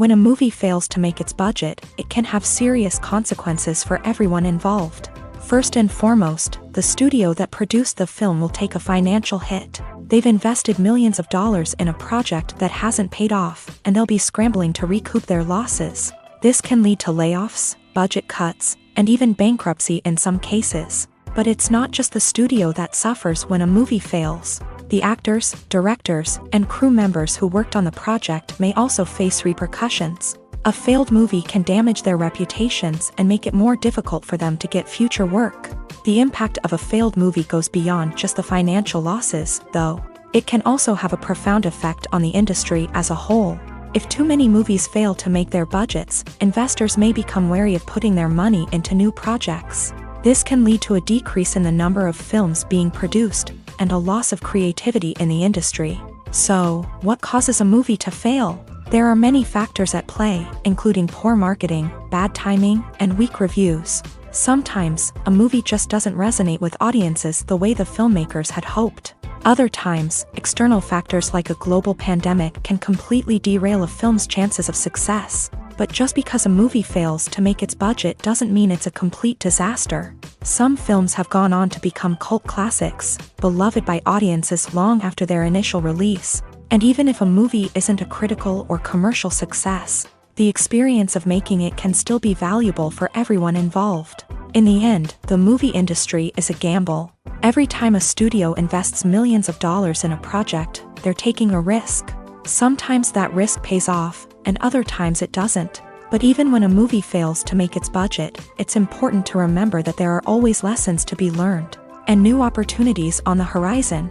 When a movie fails to make its budget, it can have serious consequences for everyone involved. First and foremost, the studio that produced the film will take a financial hit. They've invested millions of dollars in a project that hasn't paid off, and they'll be scrambling to recoup their losses. This can lead to layoffs, budget cuts, and even bankruptcy in some cases. But it's not just the studio that suffers when a movie fails. The actors, directors, and crew members who worked on the project may also face repercussions. A failed movie can damage their reputations and make it more difficult for them to get future work. The impact of a failed movie goes beyond just the financial losses, though. It can also have a profound effect on the industry as a whole. If too many movies fail to make their budgets, investors may become wary of putting their money into new projects. This can lead to a decrease in the number of films being produced, and a loss of creativity in the industry. So, what causes a movie to fail? There are many factors at play, including poor marketing, bad timing, and weak reviews. Sometimes, a movie just doesn't resonate with audiences the way the filmmakers had hoped. Other times, external factors like a global pandemic can completely derail a film's chances of success. But just because a movie fails to make its budget doesn't mean it's a complete disaster. Some films have gone on to become cult classics, beloved by audiences long after their initial release. And even if a movie isn't a critical or commercial success, the experience of making it can still be valuable for everyone involved. In the end, the movie industry is a gamble. Every time a studio invests millions of dollars in a project, they're taking a risk. Sometimes that risk pays off, and other times it doesn't. But even when a movie fails to make its budget, it's important to remember that there are always lessons to be learned, and new opportunities on the horizon.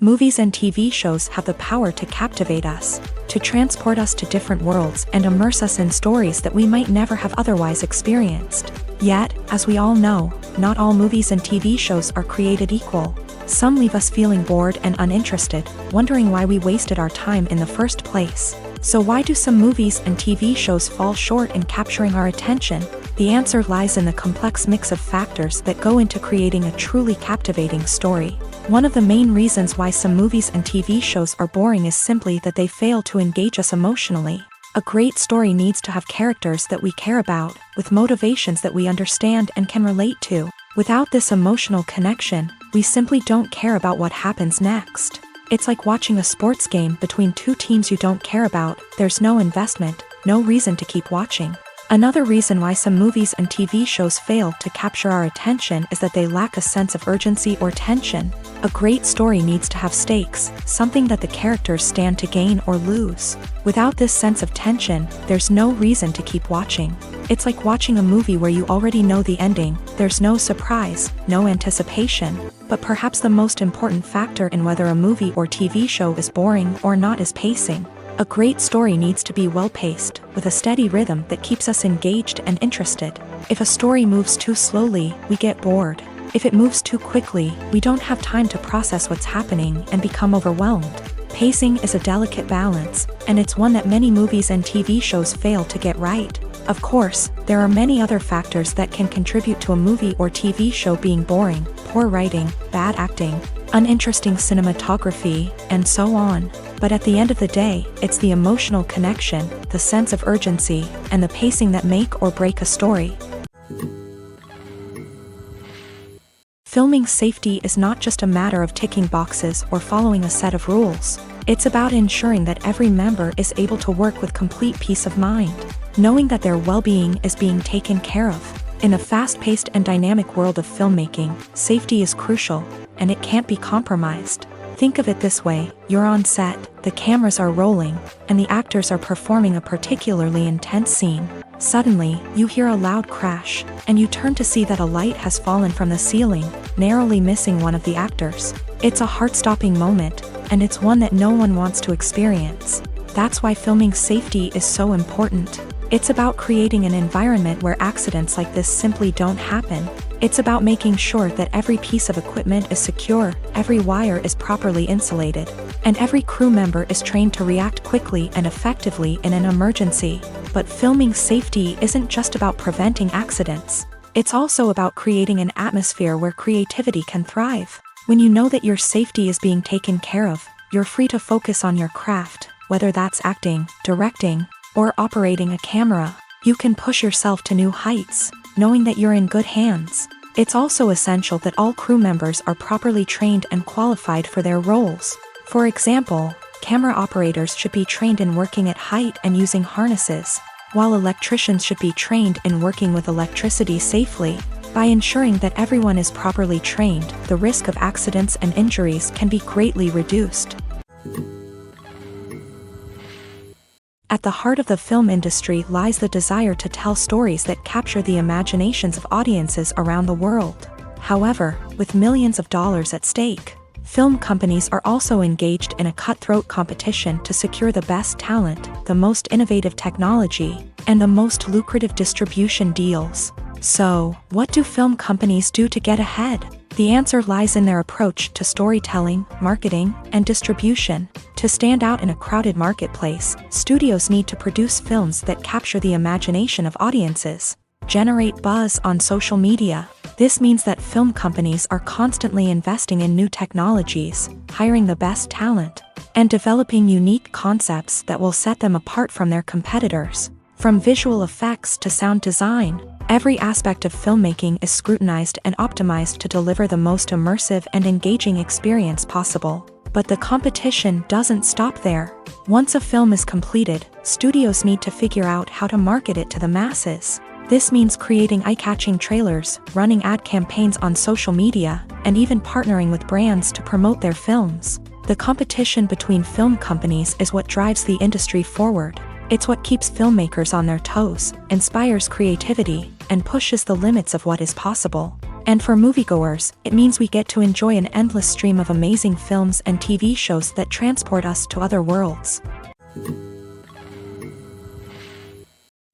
Movies and TV shows have the power to captivate us, to transport us to different worlds and immerse us in stories that we might never have otherwise experienced. Yet, as we all know, not all movies and TV shows are created equal. Some leave us feeling bored and uninterested, wondering why we wasted our time in the first place. So why do some movies and TV shows fall short in capturing our attention? The answer lies in the complex mix of factors that go into creating a truly captivating story. One of the main reasons why some movies and TV shows are boring is simply that they fail to engage us emotionally. A great story needs to have characters that we care about, with motivations that we understand and can relate to. Without this emotional connection, we simply don't care about what happens next. It's like watching a sports game between two teams you don't care about. There's no investment, no reason to keep watching. Another reason why some movies and TV shows fail to capture our attention is that they lack a sense of urgency or tension. A great story needs to have stakes, something that the characters stand to gain or lose. Without this sense of tension, there's no reason to keep watching. It's like watching a movie where you already know the ending. There's no surprise, no anticipation. But perhaps the most important factor in whether a movie or TV show is boring or not is pacing. A great story needs to be well-paced, with a steady rhythm that keeps us engaged and interested. If a story moves too slowly, we get bored. If it moves too quickly, we don't have time to process what's happening and become overwhelmed. Pacing is a delicate balance, and it's one that many movies and TV shows fail to get right. Of course, there are many other factors that can contribute to a movie or TV show being boring: poor writing, bad acting, uninteresting cinematography, and so on. But at the end of the day, it's the emotional connection, the sense of urgency, and the pacing that make or break a story. Filming safety is not just a matter of ticking boxes or following a set of rules. It's about ensuring that every member is able to work with complete peace of mind, knowing that their well-being is being taken care of. In a fast-paced and dynamic world of filmmaking, safety is crucial, and it can't be compromised. Think of it this way: you're on set, the cameras are rolling, and the actors are performing a particularly intense scene. Suddenly, you hear a loud crash, and you turn to see that a light has fallen from the ceiling, narrowly missing one of the actors. It's a heart-stopping moment, and it's one that no one wants to experience. That's why filming safety is so important. It's about creating an environment where accidents like this simply don't happen. It's about making sure that every piece of equipment is secure, every wire is properly insulated, and every crew member is trained to react quickly and effectively in an emergency. But filming safety isn't just about preventing accidents. It's also about creating an atmosphere where creativity can thrive. When you know that your safety is being taken care of, you're free to focus on your craft, whether that's acting, directing, or operating a camera. You can push yourself to new heights, knowing that you're in good hands. It's also essential that all crew members are properly trained and qualified for their roles. For example, camera operators should be trained in working at height and using harnesses, while electricians should be trained in working with electricity safely. By ensuring that everyone is properly trained, the risk of accidents and injuries can be greatly reduced. At the heart of the film industry lies the desire to tell stories that capture the imaginations of audiences around the world. However, with millions of dollars at stake, film companies are also engaged in a cutthroat competition to secure the best talent, the most innovative technology, and the most lucrative distribution deals. So, what do film companies do to get ahead? The answer lies in their approach to storytelling, marketing, and distribution. To stand out in a crowded marketplace, studios need to produce films that capture the imagination of audiences, generate buzz on social media. This means that film companies are constantly investing in new technologies, hiring the best talent, and developing unique concepts that will set them apart from their competitors. From visual effects to sound design, every aspect of filmmaking is scrutinized and optimized to deliver the most immersive and engaging experience possible. But the competition doesn't stop there. Once a film is completed, studios need to figure out how to market it to the masses. This means creating eye-catching trailers, running ad campaigns on social media, and even partnering with brands to promote their films. The competition between film companies is what drives the industry forward. It's what keeps filmmakers on their toes, inspires creativity, and pushes the limits of what is possible. And for moviegoers, it means we get to enjoy an endless stream of amazing films and TV shows that transport us to other worlds.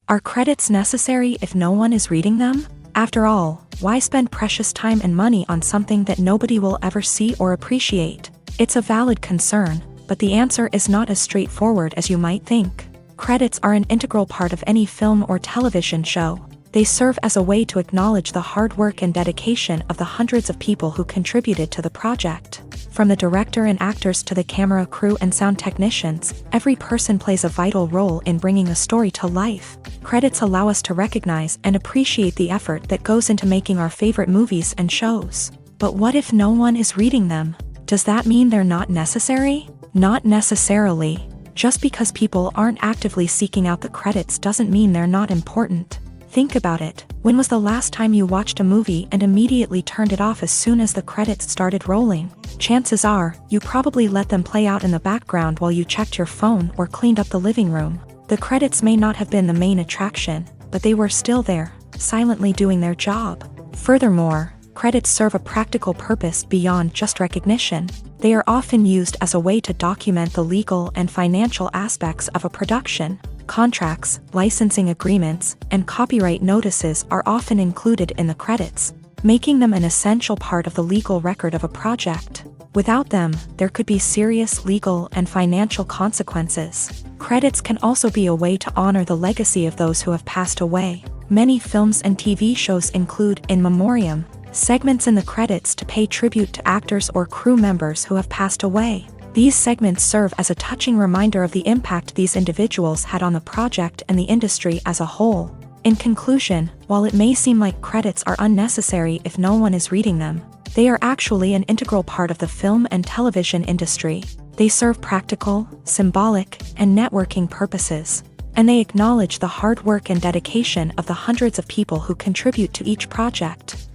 Are credits necessary if no one is reading them? After all, why spend precious time and money on something that nobody will ever see or appreciate? It's a valid concern, but the answer is not as straightforward as you might think. Credits are an integral part of any film or television show. They serve as a way to acknowledge the hard work and dedication of the hundreds of people who contributed to the project. From the director and actors to the camera crew and sound technicians, every person plays a vital role in bringing a story to life. Credits allow us to recognize and appreciate the effort that goes into making our favorite movies and shows. But what if no one is reading them? Does that mean they're not necessary? Not necessarily. Just because people aren't actively seeking out the credits doesn't mean they're not important. Think about it. When was the last time you watched a movie and immediately turned it off as soon as the credits started rolling? Chances are, you probably let them play out in the background while you checked your phone or cleaned up the living room. The credits may not have been the main attraction, but they were still there, silently doing their job. Furthermore, credits serve a practical purpose beyond just recognition. They are often used as a way to document the legal and financial aspects of a production. Contracts, licensing agreements, and copyright notices are often included in the credits, making them an essential part of the legal record of a project. Without them, there could be serious legal and financial consequences. Credits can also be a way to honor the legacy of those who have passed away. Many films and TV shows include in memoriam segments in the credits to pay tribute to actors or crew members who have passed away. These segments serve as a touching reminder of the impact these individuals had on the project and the industry as a whole. In conclusion, while it may seem like credits are unnecessary if no one is reading them, they are actually an integral part of the film and television industry. They serve practical, symbolic, and networking purposes, and they acknowledge the hard work and dedication of the hundreds of people who contribute to each project.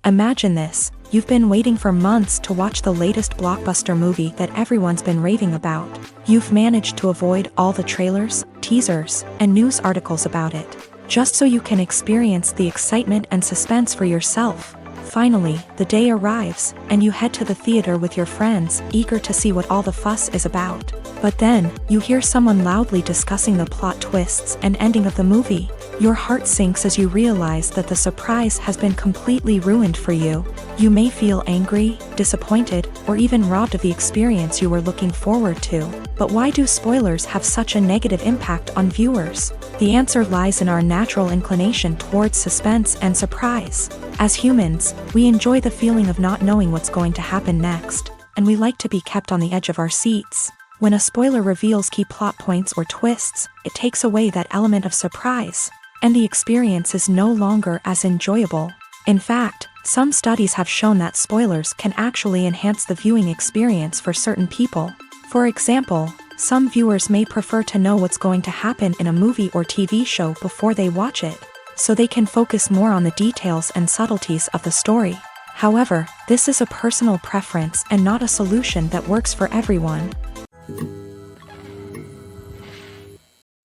Imagine this. You've been waiting for months to watch the latest blockbuster movie that everyone's been raving about. You've managed to avoid all the trailers, teasers, and news articles about it, just so you can experience the excitement and suspense for yourself. Finally, the day arrives, and you head to the theater with your friends, eager to see what all the fuss is about. But then, you hear someone loudly discussing the plot twists and ending of the movie. Your heart sinks as you realize that the surprise has been completely ruined for you. You may feel angry, disappointed, or even robbed of the experience you were looking forward to. But why do spoilers have such a negative impact on viewers? The answer lies in our natural inclination towards suspense and surprise. As humans, we enjoy the feeling of not knowing what's going to happen next, and we like to be kept on the edge of our seats. When a spoiler reveals key plot points or twists, it takes away that element of surprise, and the experience is no longer as enjoyable. In fact, some studies have shown that spoilers can actually enhance the viewing experience for certain people. For example, some viewers may prefer to know what's going to happen in a movie or TV show before they watch it, so they can focus more on the details and subtleties of the story. However, this is a personal preference and not a solution that works for everyone.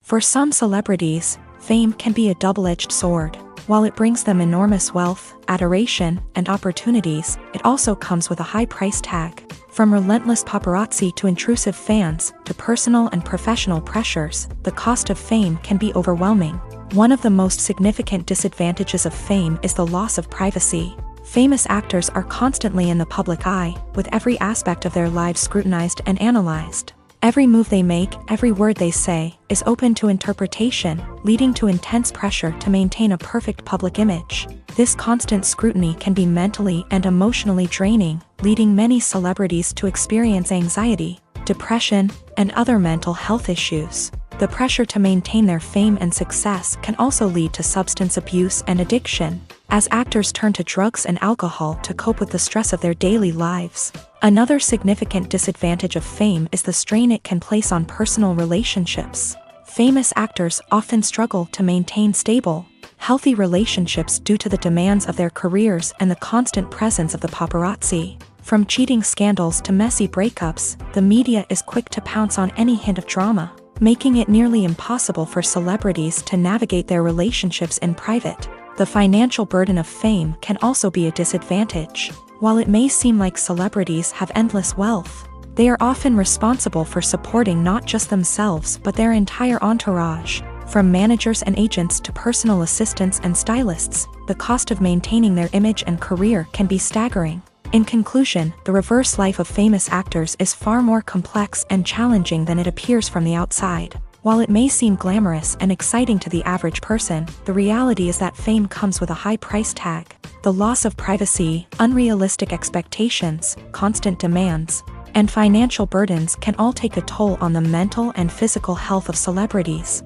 For some celebrities, fame can be a double-edged sword. While it brings them enormous wealth, adoration, and opportunities, it also comes with a high price tag. From relentless paparazzi to intrusive fans, to personal and professional pressures, the cost of fame can be overwhelming. One of the most significant disadvantages of fame is the loss of privacy. Famous actors are constantly in the public eye, with every aspect of their lives scrutinized and analyzed. Every move they make, every word they say, is open to interpretation, leading to intense pressure to maintain a perfect public image. This constant scrutiny can be mentally and emotionally draining, leading many celebrities to experience anxiety, depression, and other mental health issues. The pressure to maintain their fame and success can also lead to substance abuse and addiction, as actors turn to drugs and alcohol to cope with the stress of their daily lives. Another significant disadvantage of fame is the strain it can place on personal relationships. Famous actors often struggle to maintain stable, healthy relationships due to the demands of their careers and the constant presence of the paparazzi. From cheating scandals to messy breakups, the media is quick to pounce on any hint of drama, making it nearly impossible for celebrities to navigate their relationships in private. The financial burden of fame can also be a disadvantage. While it may seem like celebrities have endless wealth, they are often responsible for supporting not just themselves but their entire entourage. From managers and agents to personal assistants and stylists, the cost of maintaining their image and career can be staggering. In conclusion, the reverse life of famous actors is far more complex and challenging than it appears from the outside. While it may seem glamorous and exciting to the average person, the reality is that fame comes with a high price tag. The loss of privacy, unrealistic expectations, constant demands, and financial burdens can all take a toll on the mental and physical health of celebrities.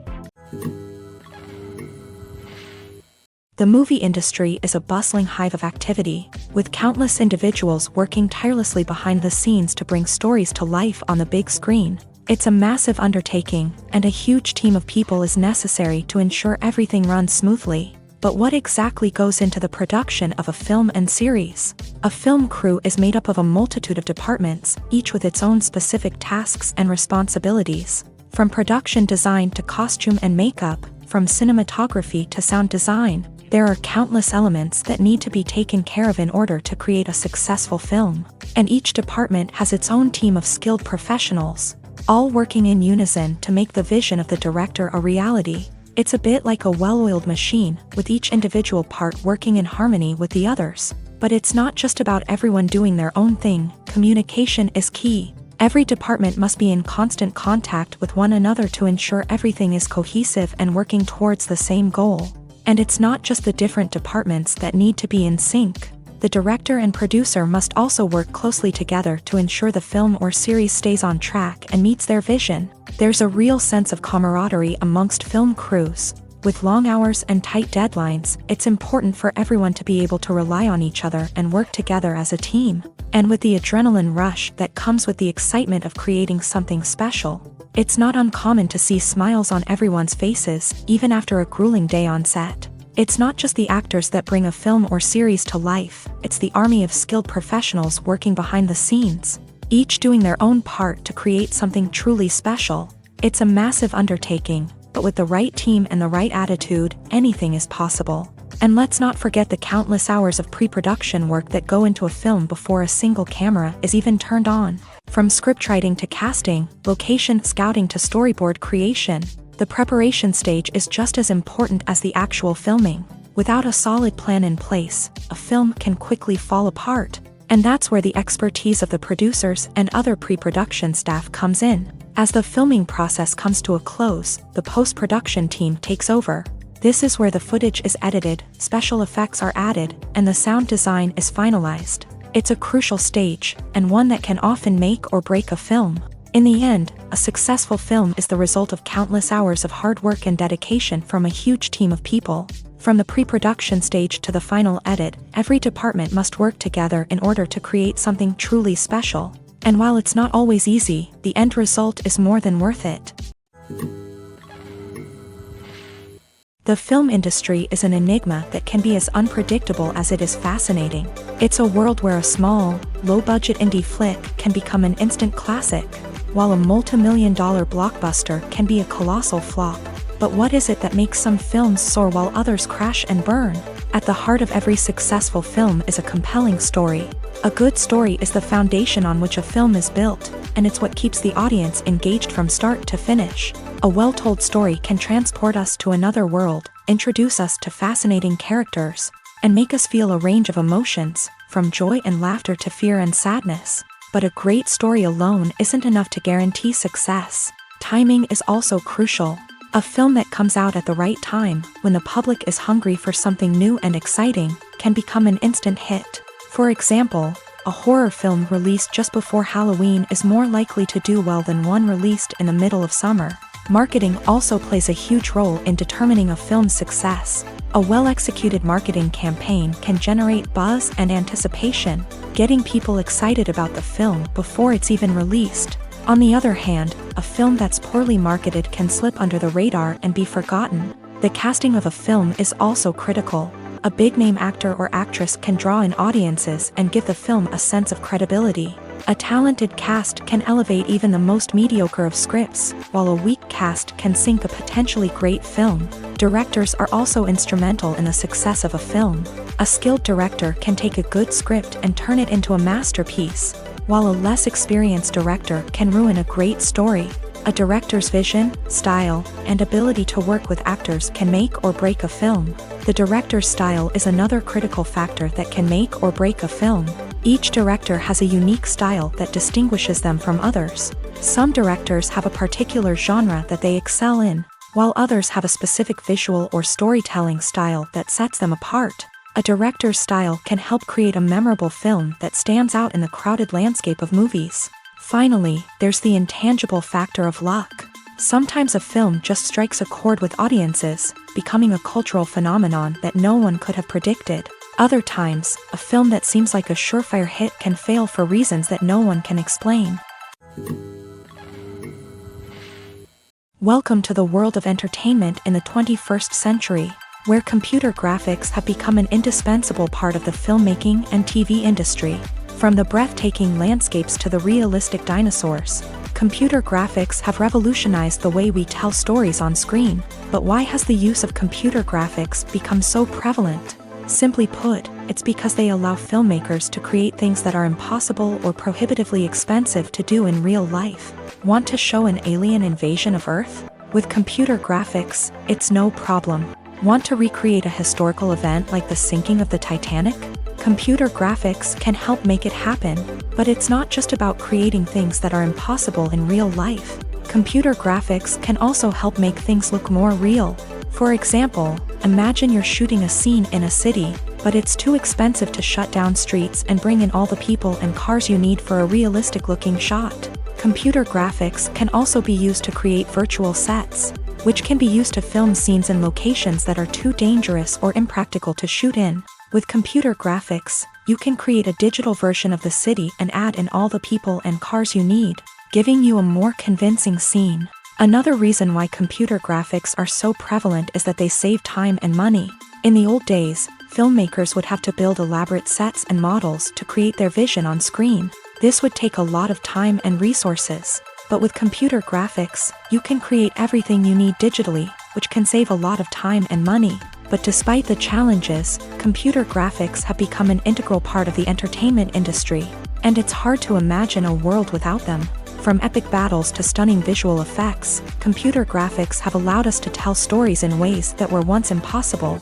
The movie industry is a bustling hive of activity, with countless individuals working tirelessly behind the scenes to bring stories to life on the big screen. It's a massive undertaking, and a huge team of people is necessary to ensure everything runs smoothly. But what exactly goes into the production of a film and series? A film crew is made up of a multitude of departments, each with its own specific tasks and responsibilities. From production design to costume and makeup, from cinematography to sound design, there are countless elements that need to be taken care of in order to create a successful film. And each department has its own team of skilled professionals, all working in unison to make the vision of the director a reality. It's a bit like a well-oiled machine, with each individual part working in harmony with the others. But it's not just about everyone doing their own thing. Communication is key. Every department must be in constant contact with one another to ensure everything is cohesive and working towards the same goal. And it's not just the different departments that need to be in sync. The director and producer must also work closely together to ensure the film or series stays on track and meets their vision. There's a real sense of camaraderie amongst film crews. With long hours and tight deadlines, it's important for everyone to be able to rely on each other and work together as a team. And with the adrenaline rush that comes with the excitement of creating something special, it's not uncommon to see smiles on everyone's faces, even after a grueling day on set. It's not just the actors that bring a film or series to life, it's the army of skilled professionals working behind the scenes, each doing their own part to create something truly special. It's a massive undertaking, but with the right team and the right attitude, anything is possible. And let's not forget the countless hours of pre-production work that go into a film before a single camera is even turned on. From scriptwriting to casting, location scouting to storyboard creation, The preparation stage is just as important as the actual filming. Without a solid plan in place, a film can quickly fall apart. And that's where the expertise of the producers and other pre-production staff comes in. As the filming process comes to a close, the post-production team takes over. This is where the footage is edited, special effects are added, and the sound design is finalized. It's a crucial stage, and one that can often make or break a film. In the end, a successful film is the result of countless hours of hard work and dedication from a huge team of people. From the pre-production stage to the final edit, every department must work together in order to create something truly special. And while it's not always easy, the end result is more than worth it. The film industry is an enigma that can be as unpredictable as it is fascinating. It's a world where a small, low-budget indie flick can become an instant classic, while a multi-million-dollar blockbuster can be a colossal flop. But what is it that makes some films soar while others crash and burn? At the heart of every successful film is a compelling story. A good story is the foundation on which a film is built, and it's what keeps the audience engaged from start to finish. A well-told story can transport us to another world, introduce us to fascinating characters, and make us feel a range of emotions, from joy and laughter to fear and sadness. But a great story alone isn't enough to guarantee success. Timing is also crucial. A film that comes out at the right time, when the public is hungry for something new and exciting, can become an instant hit. For example, a horror film released just before Halloween is more likely to do well than one released in the middle of summer. Marketing also plays a huge role in determining a film's success. A well-executed marketing campaign can generate buzz and anticipation, getting people excited about the film before it's even released. On the other hand, a film that's poorly marketed can slip under the radar and be forgotten. The casting of a film is also critical. A big-name actor or actress can draw in audiences and give the film a sense of credibility. A talented cast can elevate even the most mediocre of scripts, while a weak cast can sink a potentially great film. Directors are also instrumental in the success of a film. A skilled director can take a good script and turn it into a masterpiece, while a less experienced director can ruin a great story. A director's vision, style, and ability to work with actors can make or break a film. The director's style is another critical factor that can make or break a film. Each director has a unique style that distinguishes them from others. Some directors have a particular genre that they excel in, while others have a specific visual or storytelling style that sets them apart. A director's style can help create a memorable film that stands out in the crowded landscape of movies. Finally, there's the intangible factor of luck. Sometimes a film just strikes a chord with audiences, becoming a cultural phenomenon that no one could have predicted. Other times, a film that seems like a surefire hit can fail for reasons that no one can explain. Welcome to the world of entertainment in the 21st century, where computer graphics have become an indispensable part of the filmmaking and TV industry. From the breathtaking landscapes to the realistic dinosaurs, computer graphics have revolutionized the way we tell stories on screen. But why has the use of computer graphics become so prevalent? Simply put, it's because they allow filmmakers to create things that are impossible or prohibitively expensive to do in real life. Want to show an alien invasion of Earth? With computer graphics, it's no problem. Want to recreate a historical event like the sinking of the Titanic? Computer graphics can help make it happen, but it's not just about creating things that are impossible in real life. Computer graphics can also help make things look more real. For example, imagine you're shooting a scene in a city, but it's too expensive to shut down streets and bring in all the people and cars you need for a realistic-looking shot. Computer graphics can also be used to create virtual sets, which can be used to film scenes in locations that are too dangerous or impractical to shoot in. With computer graphics, you can create a digital version of the city and add in all the people and cars you need, giving you a more convincing scene. Another reason why computer graphics are so prevalent is that they save time and money. In the old days, filmmakers would have to build elaborate sets and models to create their vision on screen. This would take a lot of time and resources. But with computer graphics, you can create everything you need digitally, which can save a lot of time and money. But despite the challenges, computer graphics have become an integral part of the entertainment industry, and it's hard to imagine a world without them. From epic battles to stunning visual effects, computer graphics have allowed us to tell stories in ways that were once impossible.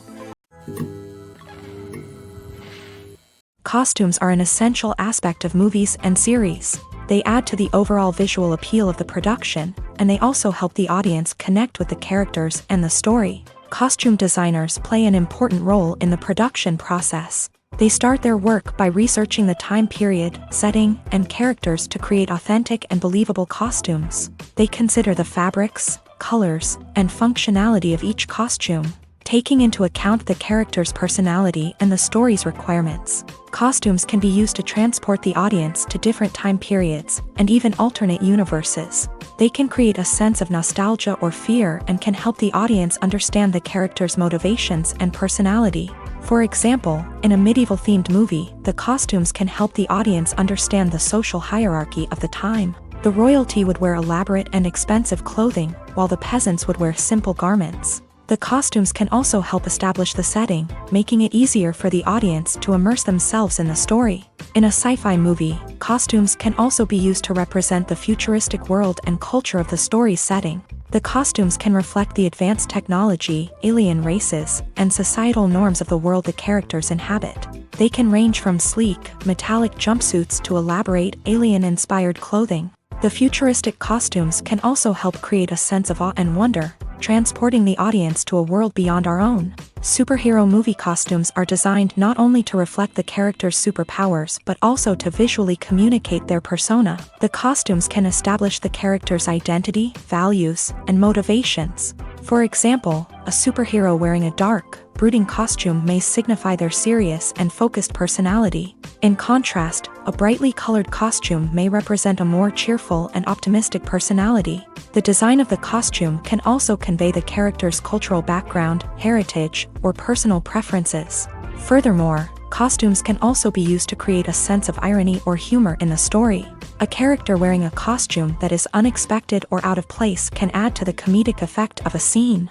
Costumes are an essential aspect of movies and series. They add to the overall visual appeal of the production, and they also help the audience connect with the characters and the story. Costume designers play an important role in the production process. They start their work by researching the time period, setting, and characters to create authentic and believable costumes. They consider the fabrics, colors, and functionality of each costume, taking into account the character's personality and the story's requirements. Costumes can be used to transport the audience to different time periods and even alternate universes. They can create a sense of nostalgia or fear and can help the audience understand the character's motivations and personality. For example, in a medieval-themed movie, the costumes can help the audience understand the social hierarchy of the time. The royalty would wear elaborate and expensive clothing, while the peasants would wear simple garments. The costumes can also help establish the setting, making it easier for the audience to immerse themselves in the story. In a sci-fi movie, costumes can also be used to represent the futuristic world and culture of the story's setting. The costumes can reflect the advanced technology, alien races, and societal norms of the world the characters inhabit. They can range from sleek, metallic jumpsuits to elaborate, alien-inspired clothing. The futuristic costumes can also help create a sense of awe and wonder, transporting the audience to a world beyond our own. Superhero movie costumes are designed not only to reflect the character's superpowers but also to visually communicate their persona. The costumes can establish the character's identity, values, and motivations. For example, a superhero wearing a dark, brooding costume may signify their serious and focused personality. In contrast, a brightly colored costume may represent a more cheerful and optimistic personality. The design of the costume can also convey the character's cultural background, heritage, or personal preferences. Furthermore, costumes can also be used to create a sense of irony or humor in the story. A character wearing a costume that is unexpected or out of place can add to the comedic effect of a scene.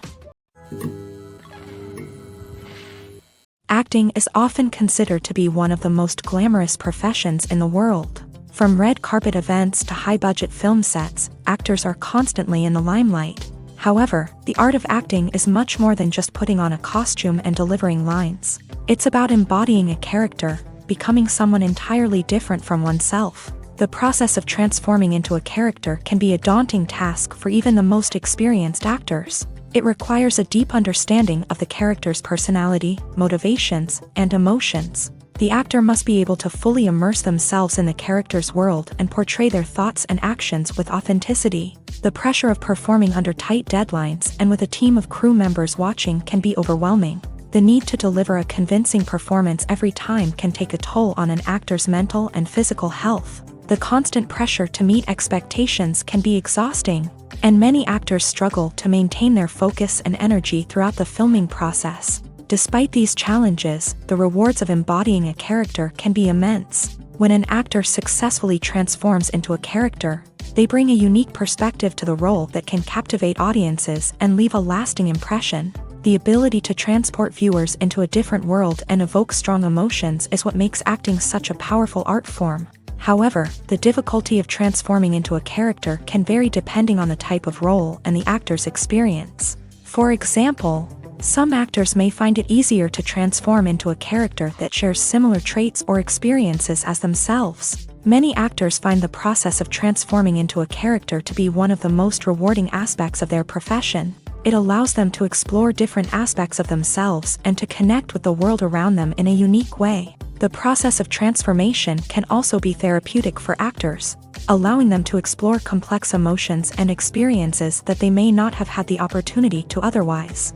Acting is often considered to be one of the most glamorous professions in the world. From red carpet events to high-budget film sets, actors are constantly in the limelight. However, the art of acting is much more than just putting on a costume and delivering lines. It's about embodying a character, becoming someone entirely different from oneself. The process of transforming into a character can be a daunting task for even the most experienced actors. It requires a deep understanding of the character's personality, motivations, and emotions. The actor must be able to fully immerse themselves in the character's world and portray their thoughts and actions with authenticity. The pressure of performing under tight deadlines and with a team of crew members watching can be overwhelming. The need to deliver a convincing performance every time can take a toll on an actor's mental and physical health. The constant pressure to meet expectations can be exhausting, and many actors struggle to maintain their focus and energy throughout the filming process. Despite these challenges, the rewards of embodying a character can be immense. When an actor successfully transforms into a character, they bring a unique perspective to the role that can captivate audiences and leave a lasting impression. The ability to transport viewers into a different world and evoke strong emotions is what makes acting such a powerful art form. However, the difficulty of transforming into a character can vary depending on the type of role and the actor's experience. For example, some actors may find it easier to transform into a character that shares similar traits or experiences as themselves. Many actors find the process of transforming into a character to be one of the most rewarding aspects of their profession. It allows them to explore different aspects of themselves and to connect with the world around them in a unique way. The process of transformation can also be therapeutic for actors, allowing them to explore complex emotions and experiences that they may not have had the opportunity to otherwise.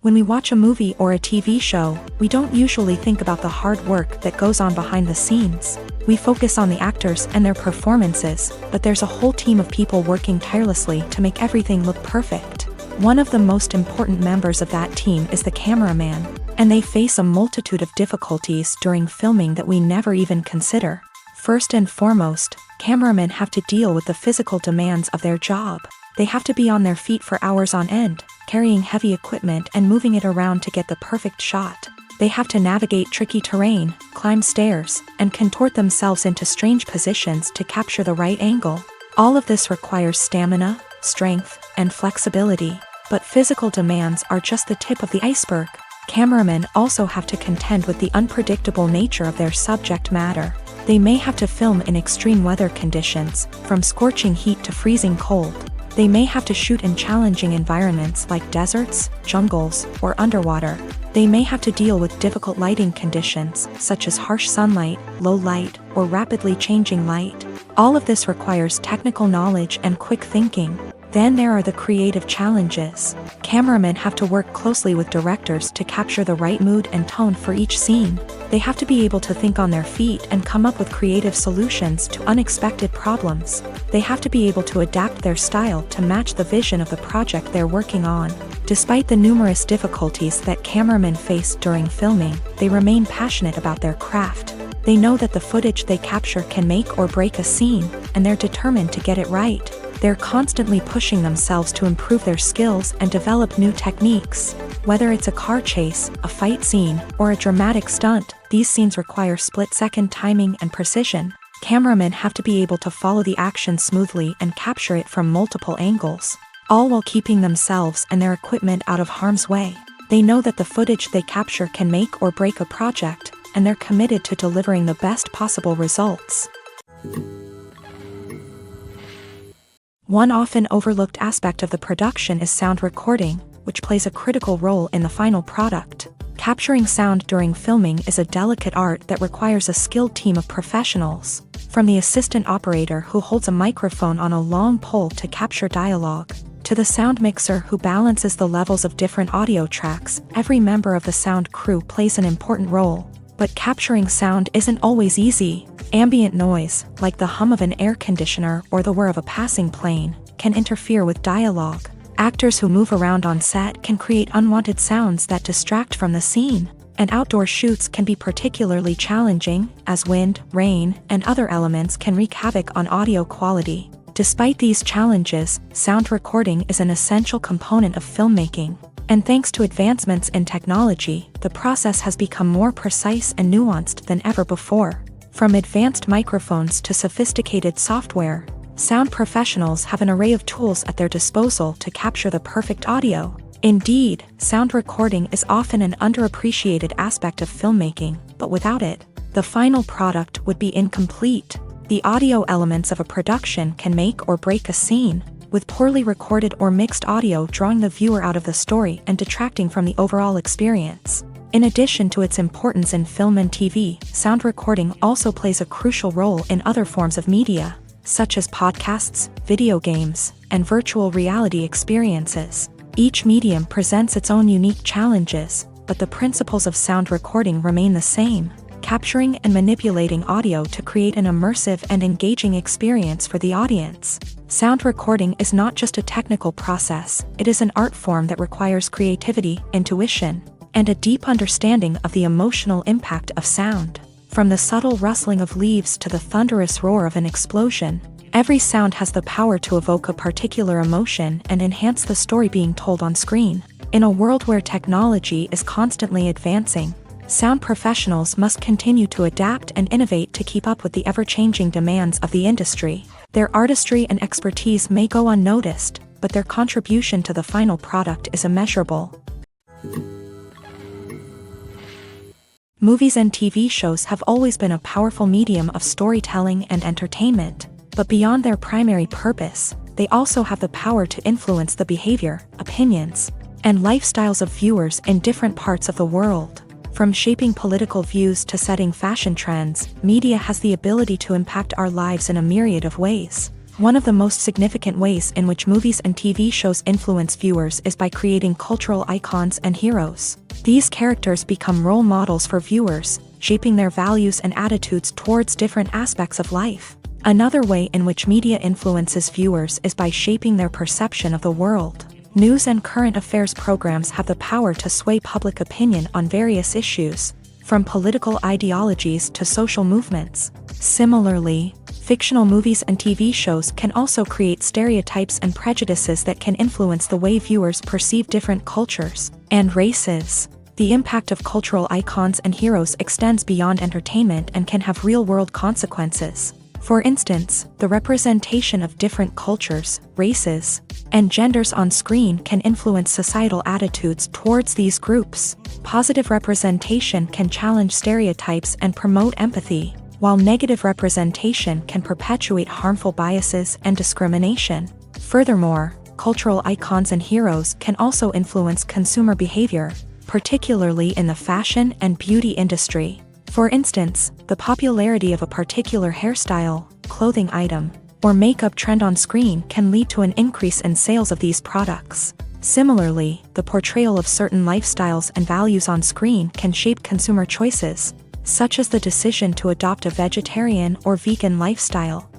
When we watch a movie or a TV show, we don't usually think about the hard work that goes on behind the scenes. We focus on the actors and their performances, but there's a whole team of people working tirelessly to make everything look perfect. One of the most important members of that team is the cameraman, and they face a multitude of difficulties during filming that we never even consider. First and foremost, cameramen have to deal with the physical demands of their job. They have to be on their feet for hours on end, carrying heavy equipment and moving it around to get the perfect shot. They have to navigate tricky terrain, climb stairs, and contort themselves into strange positions to capture the right angle. All of this requires stamina, strength, and flexibility. But physical demands are just the tip of the iceberg. Cameramen also have to contend with the unpredictable nature of their subject matter. They may have to film in extreme weather conditions, from scorching heat to freezing cold. They may have to shoot in challenging environments like deserts, jungles, or underwater. They may have to deal with difficult lighting conditions, such as harsh sunlight, low light, or rapidly changing light. All of this requires technical knowledge and quick thinking. Then there are the creative challenges. Cameramen have to work closely with directors to capture the right mood and tone for each scene. They have to be able to think on their feet and come up with creative solutions to unexpected problems. They have to be able to adapt their style to match the vision of the project they're working on. Despite the numerous difficulties that cameramen face during filming, they remain passionate about their craft. They know that the footage they capture can make or break a scene, and they're determined to get it right. They're constantly pushing themselves to improve their skills and develop new techniques. Whether it's a car chase, a fight scene, or a dramatic stunt, these scenes require split-second timing and precision. Cameramen have to be able to follow the action smoothly and capture it from multiple angles, all while keeping themselves and their equipment out of harm's way. They know that the footage they capture can make or break a project, and they're committed to delivering the best possible results. One often overlooked aspect of the production is sound recording, which plays a critical role in the final product. Capturing sound during filming is a delicate art that requires a skilled team of professionals. From the assistant operator who holds a microphone on a long pole to capture dialogue, to the sound mixer who balances the levels of different audio tracks, every member of the sound crew plays an important role. But capturing sound isn't always easy. Ambient noise, like the hum of an air conditioner or the whir of a passing plane, can interfere with dialogue. Actors who move around on set can create unwanted sounds that distract from the scene. And outdoor shoots can be particularly challenging, as wind, rain, and other elements can wreak havoc on audio quality. Despite these challenges, sound recording is an essential component of filmmaking. And thanks to advancements in technology, the process has become more precise and nuanced than ever before. From advanced microphones to sophisticated software, sound professionals have an array of tools at their disposal to capture the perfect audio. Indeed, sound recording is often an underappreciated aspect of filmmaking, but without it, the final product would be incomplete. The audio elements of a production can make or break a scene, with poorly recorded or mixed audio drawing the viewer out of the story and detracting from the overall experience. In addition to its importance in film and TV, sound recording also plays a crucial role in other forms of media, such as podcasts, video games, and virtual reality experiences. Each medium presents its own unique challenges, but the principles of sound recording remain the same: capturing and manipulating audio to create an immersive and engaging experience for the audience. Sound recording is not just a technical process, it is an art form that requires creativity, intuition, and a deep understanding of the emotional impact of sound. From the subtle rustling of leaves to the thunderous roar of an explosion, every sound has the power to evoke a particular emotion and enhance the story being told on screen. In a world where technology is constantly advancing, sound professionals must continue to adapt and innovate to keep up with the ever-changing demands of the industry. Their artistry and expertise may go unnoticed, but their contribution to the final product is immeasurable. Movies and TV shows have always been a powerful medium of storytelling and entertainment, but beyond their primary purpose, they also have the power to influence the behavior, opinions, and lifestyles of viewers in different parts of the world. From shaping political views to setting fashion trends, media has the ability to impact our lives in a myriad of ways. One of the most significant ways in which movies and TV shows influence viewers is by creating cultural icons and heroes. These characters become role models for viewers, shaping their values and attitudes towards different aspects of life. Another way in which media influences viewers is by shaping their perception of the world. News and current affairs programs have the power to sway public opinion on various issues, from political ideologies to social movements. Similarly, fictional movies and TV shows can also create stereotypes and prejudices that can influence the way viewers perceive different cultures and races. The impact of cultural icons and heroes extends beyond entertainment and can have real-world consequences. For instance, the representation of different cultures, races, and genders on screen can influence societal attitudes towards these groups. Positive representation can challenge stereotypes and promote empathy, while negative representation can perpetuate harmful biases and discrimination. Furthermore, cultural icons and heroes can also influence consumer behavior, particularly in the fashion and beauty industry. For instance, the popularity of a particular hairstyle, clothing item, or makeup trend on screen can lead to an increase in sales of these products. Similarly, the portrayal of certain lifestyles and values on screen can shape consumer choices, such as the decision to adopt a vegetarian or vegan lifestyle.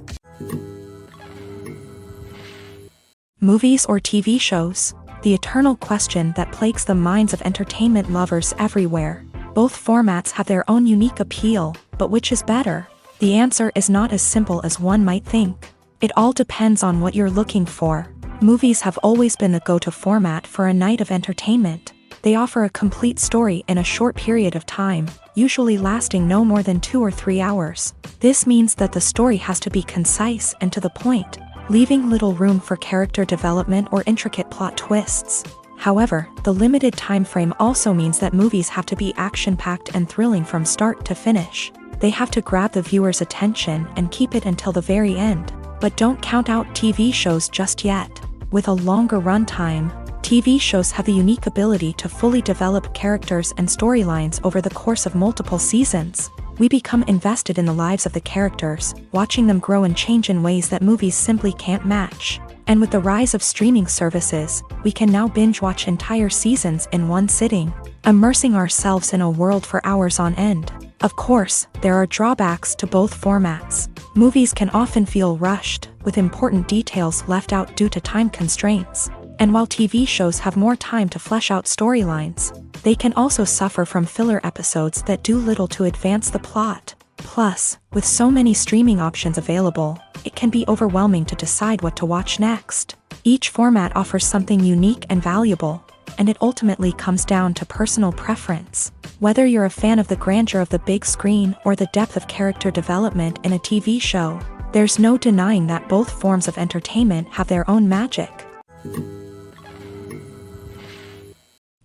Movies or TV shows? The eternal question that plagues the minds of entertainment lovers everywhere. Both formats have their own unique appeal, but which is better? The answer is not as simple as one might think. It all depends on what you're looking for. Movies have always been the go-to format for a night of entertainment. They offer a complete story in a short period of time, usually lasting no more than 2 or 3 hours. This means that the story has to be concise and to the point, leaving little room for character development or intricate plot twists. However, the limited time frame also means that movies have to be action-packed and thrilling from start to finish. They have to grab the viewer's attention and keep it until the very end. But don't count out TV shows just yet. With a longer runtime, TV shows have the unique ability to fully develop characters and storylines over the course of multiple seasons. We become invested in the lives of the characters, watching them grow and change in ways that movies simply can't match. And with the rise of streaming services, we can now binge-watch entire seasons in one sitting, immersing ourselves in a world for hours on end. Of course, there are drawbacks to both formats. Movies can often feel rushed, with important details left out due to time constraints. And while TV shows have more time to flesh out storylines, they can also suffer from filler episodes that do little to advance the plot. Plus, with so many streaming options available, it can be overwhelming to decide what to watch next. Each format offers something unique and valuable, and it ultimately comes down to personal preference. Whether you're a fan of the grandeur of the big screen or the depth of character development in a TV show, there's no denying that both forms of entertainment have their own magic.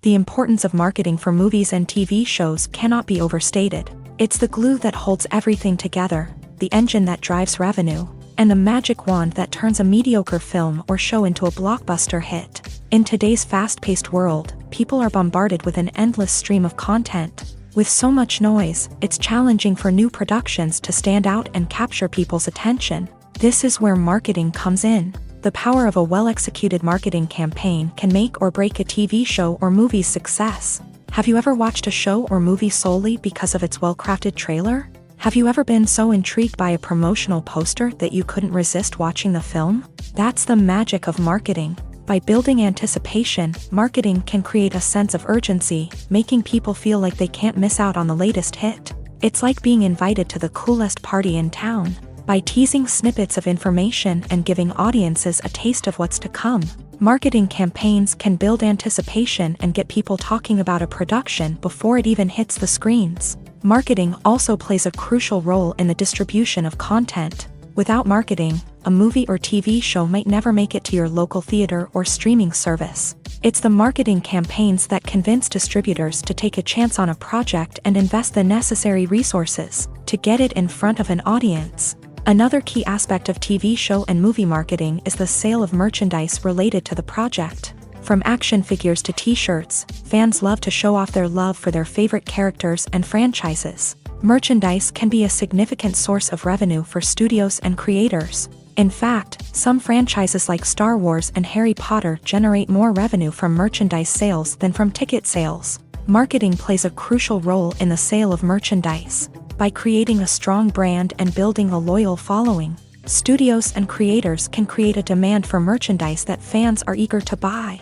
The importance of marketing for movies and TV shows cannot be overstated. It's the glue that holds everything together, the engine that drives revenue, and the magic wand that turns a mediocre film or show into a blockbuster hit. In today's fast-paced world, people are bombarded with an endless stream of content. With so much noise, it's challenging for new productions to stand out and capture people's attention. This is where marketing comes in. The power of a well-executed marketing campaign can make or break a TV show or movie's success. Have you ever watched a show or movie solely because of its well-crafted trailer? Have you ever been so intrigued by a promotional poster that you couldn't resist watching the film? That's the magic of marketing. By building anticipation, marketing can create a sense of urgency, making people feel like they can't miss out on the latest hit. It's like being invited to the coolest party in town. By teasing snippets of information and giving audiences a taste of what's to come, marketing campaigns can build anticipation and get people talking about a production before it even hits the screens. Marketing also plays a crucial role in the distribution of content. Without marketing, a movie or TV show might never make it to your local theater or streaming service. It's the marketing campaigns that convince distributors to take a chance on a project and invest the necessary resources to get it in front of an audience. Another key aspect of TV show and movie marketing is the sale of merchandise related to the project. From action figures to t-shirts, fans love to show off their love for their favorite characters and franchises. Merchandise can be a significant source of revenue for studios and creators. In fact, some franchises like Star Wars and Harry Potter generate more revenue from merchandise sales than from ticket sales. Marketing plays a crucial role in the sale of merchandise. By creating a strong brand and building a loyal following, studios and creators can create a demand for merchandise that fans are eager to buy.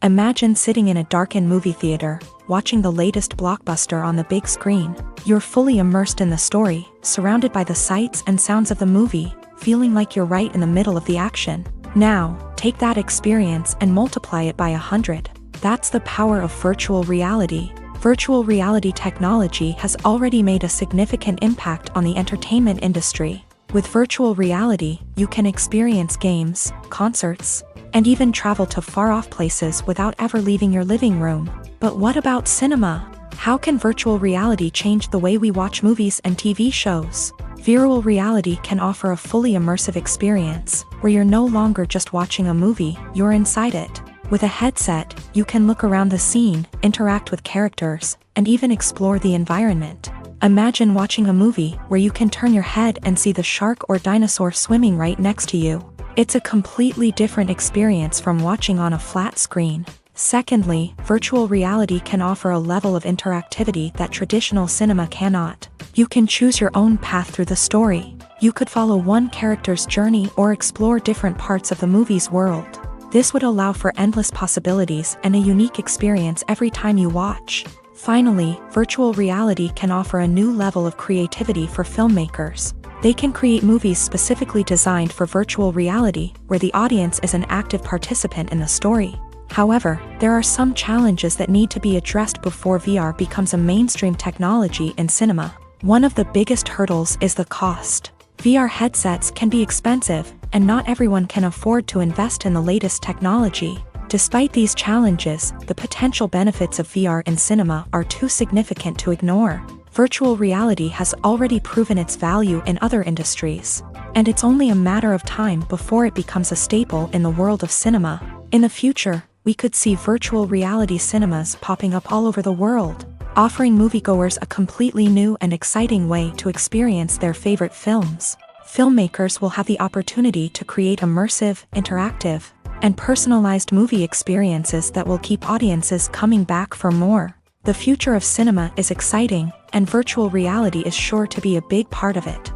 Imagine sitting in a darkened movie theater, watching the latest blockbuster on the big screen. You're fully immersed in the story, surrounded by the sights and sounds of the movie, feeling like you're right in the middle of the action. Now, take that experience and multiply it by 100. That's the power of virtual reality. Virtual reality technology has already made a significant impact on the entertainment industry. With virtual reality, you can experience games, concerts, and even travel to far-off places without ever leaving your living room. But what about cinema? How can virtual reality change the way we watch movies and TV shows? Virtual reality can offer a fully immersive experience, where you're no longer just watching a movie, you're inside it. With a headset, you can look around the scene, interact with characters, and even explore the environment. Imagine watching a movie where you can turn your head and see the shark or dinosaur swimming right next to you. It's a completely different experience from watching on a flat screen. Secondly, virtual reality can offer a level of interactivity that traditional cinema cannot. You can choose your own path through the story. You could follow one character's journey or explore different parts of the movie's world. This would allow for endless possibilities and a unique experience every time you watch. Finally, virtual reality can offer a new level of creativity for filmmakers. They can create movies specifically designed for virtual reality, where the audience is an active participant in the story. However, there are some challenges that need to be addressed before VR becomes a mainstream technology in cinema. One of the biggest hurdles is the cost. VR headsets can be expensive, and not everyone can afford to invest in the latest technology. Despite these challenges, the potential benefits of VR in cinema are too significant to ignore. Virtual reality has already proven its value in other industries, and it's only a matter of time before it becomes a staple in the world of cinema. In the future, we could see virtual reality cinemas popping up all over the world, offering moviegoers a completely new and exciting way to experience their favorite films. Filmmakers will have the opportunity to create immersive, interactive, and personalized movie experiences that will keep audiences coming back for more. The future of cinema is exciting, and virtual reality is sure to be a big part of it.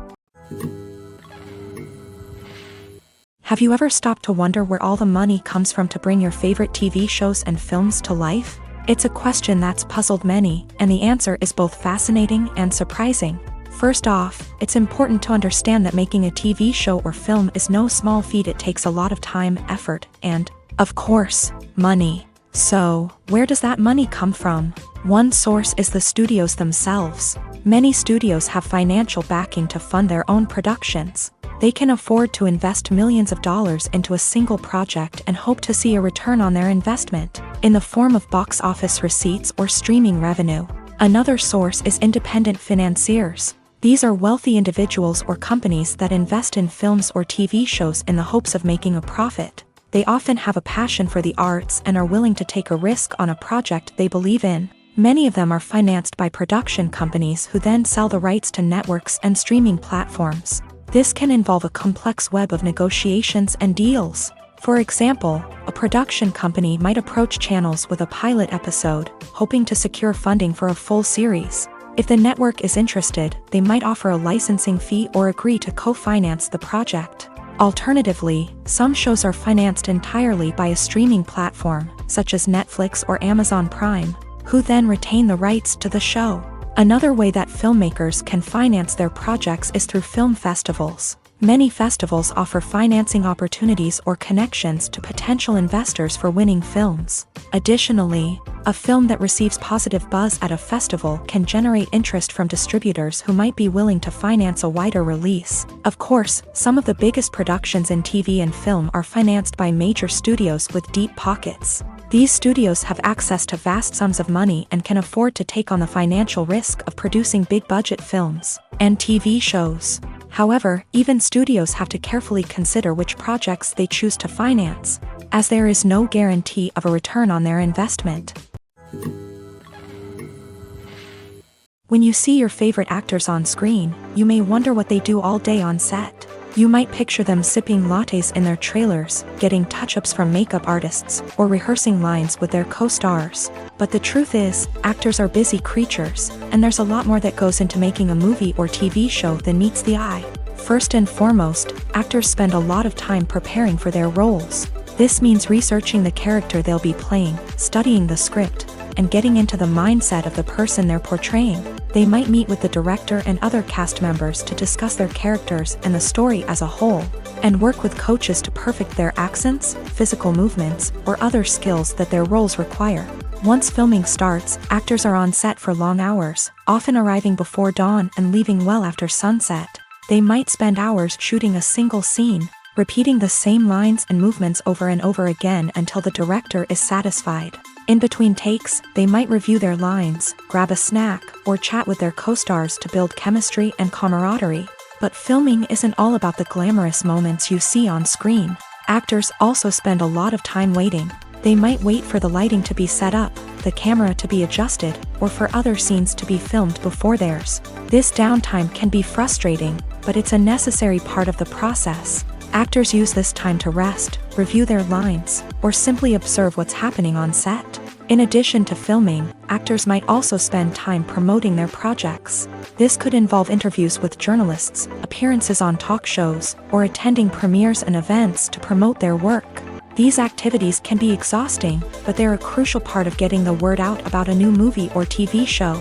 Have you ever stopped to wonder where all the money comes from to bring your favorite TV shows and films to life? It's a question that's puzzled many, and the answer is both fascinating and surprising. First off, it's important to understand that making a TV show or film is no small feat. It takes a lot of time, effort, and, of course, money. So, where does that money come from? One source is the studios themselves. Many studios have financial backing to fund their own productions. They can afford to invest millions of dollars into a single project and hope to see a return on their investment, in the form of box office receipts or streaming revenue. Another source is independent financiers. These are wealthy individuals or companies that invest in films or TV shows in the hopes of making a profit. They often have a passion for the arts and are willing to take a risk on a project they believe in. Many of them are financed by production companies who then sell the rights to networks and streaming platforms. This can involve a complex web of negotiations and deals. For example, a production company might approach channels with a pilot episode, hoping to secure funding for a full series. If the network is interested, they might offer a licensing fee or agree to co-finance the project. Alternatively, some shows are financed entirely by a streaming platform, such as Netflix or Amazon Prime, who then retain the rights to the show. Another way that filmmakers can finance their projects is through film festivals. Many festivals offer financing opportunities or connections to potential investors for winning films. Additionally, a film that receives positive buzz at a festival can generate interest from distributors who might be willing to finance a wider release. Of course, some of the biggest productions in TV and film are financed by major studios with deep pockets. These studios have access to vast sums of money and can afford to take on the financial risk of producing big-budget films and TV shows. However, even studios have to carefully consider which projects they choose to finance, as there is no guarantee of a return on their investment. When you see your favorite actors on screen, you may wonder what they do all day on set. You might picture them sipping lattes in their trailers, getting touch-ups from makeup artists, or rehearsing lines with their co-stars. But the truth is, actors are busy creatures, and there's a lot more that goes into making a movie or TV show than meets the eye. First and foremost, actors spend a lot of time preparing for their roles. This means researching the character they'll be playing, studying the script, and getting into the mindset of the person they're portraying. They might meet with the director and other cast members to discuss their characters and the story as a whole. and work with coaches to perfect their accents, physical movements, or other skills that their roles require. Once filming starts, actors are on set for long hours, often arriving before dawn and leaving well after sunset. They might spend hours shooting a single scene, repeating the same lines and movements over and over again until the director is satisfied. In between takes, they might review their lines, grab a snack, or chat with their co-stars to build chemistry and camaraderie. But filming isn't all about the glamorous moments you see on screen. Actors also spend a lot of time waiting. They might wait for the lighting to be set up, the camera to be adjusted, or for other scenes to be filmed before theirs. This downtime can be frustrating, but it's a necessary part of the process. Actors use this time to rest, review their lines, or simply observe what's happening on set. In addition to filming, actors might also spend time promoting their projects. This could involve interviews with journalists, appearances on talk shows, or attending premieres and events to promote their work. These activities can be exhausting, but they're a crucial part of getting the word out about a new movie or TV show.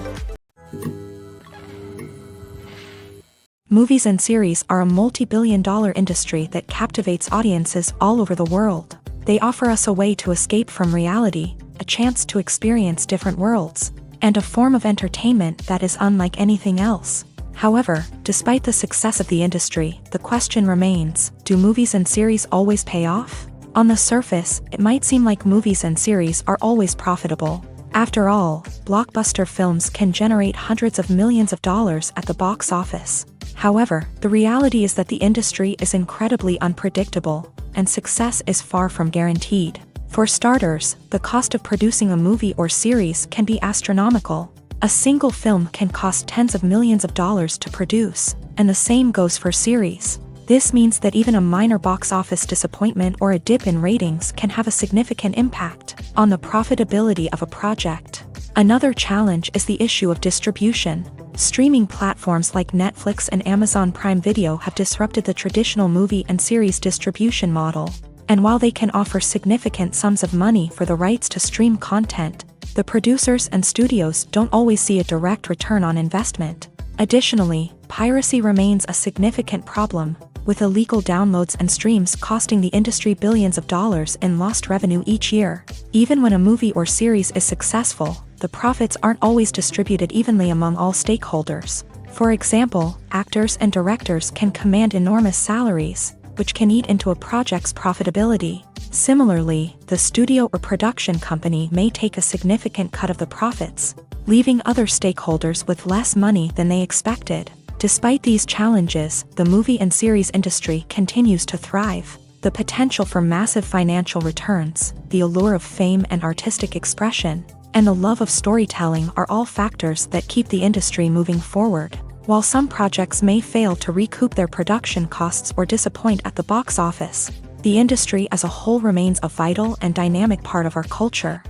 Movies and series are a multi-billion-dollar industry that captivates audiences all over the world. They offer us a way to escape from reality, a chance to experience different worlds, and a form of entertainment that is unlike anything else. However, despite the success of the industry, the question remains, do movies and series always pay off? On the surface, it might seem like movies and series are always profitable. After all, blockbuster films can generate hundreds of millions of dollars at the box office. However, the reality is that the industry is incredibly unpredictable, and success is far from guaranteed. For starters, the cost of producing a movie or series can be astronomical. A single film can cost tens of millions of dollars to produce, and the same goes for series. This means that even a minor box office disappointment or a dip in ratings can have a significant impact on the profitability of a project. Another challenge is the issue of distribution. Streaming platforms like Netflix and Amazon Prime Video have disrupted the traditional movie and series distribution model. And while they can offer significant sums of money for the rights to stream content, the producers and studios don't always see a direct return on investment. Additionally, piracy remains a significant problem, with illegal downloads and streams costing the industry billions of dollars in lost revenue each year. Even when a movie or series is successful, the profits aren't always distributed evenly among all stakeholders. For example, actors and directors can command enormous salaries, which can eat into a project's profitability. Similarly, the studio or production company may take a significant cut of the profits, leaving other stakeholders with less money than they expected. Despite these challenges, the movie and series industry continues to thrive. The potential for massive financial returns, the allure of fame and artistic expression, and the love of storytelling are all factors that keep the industry moving forward. While some projects may fail to recoup their production costs or disappoint at the box office, the industry as a whole remains a vital and dynamic part of our culture.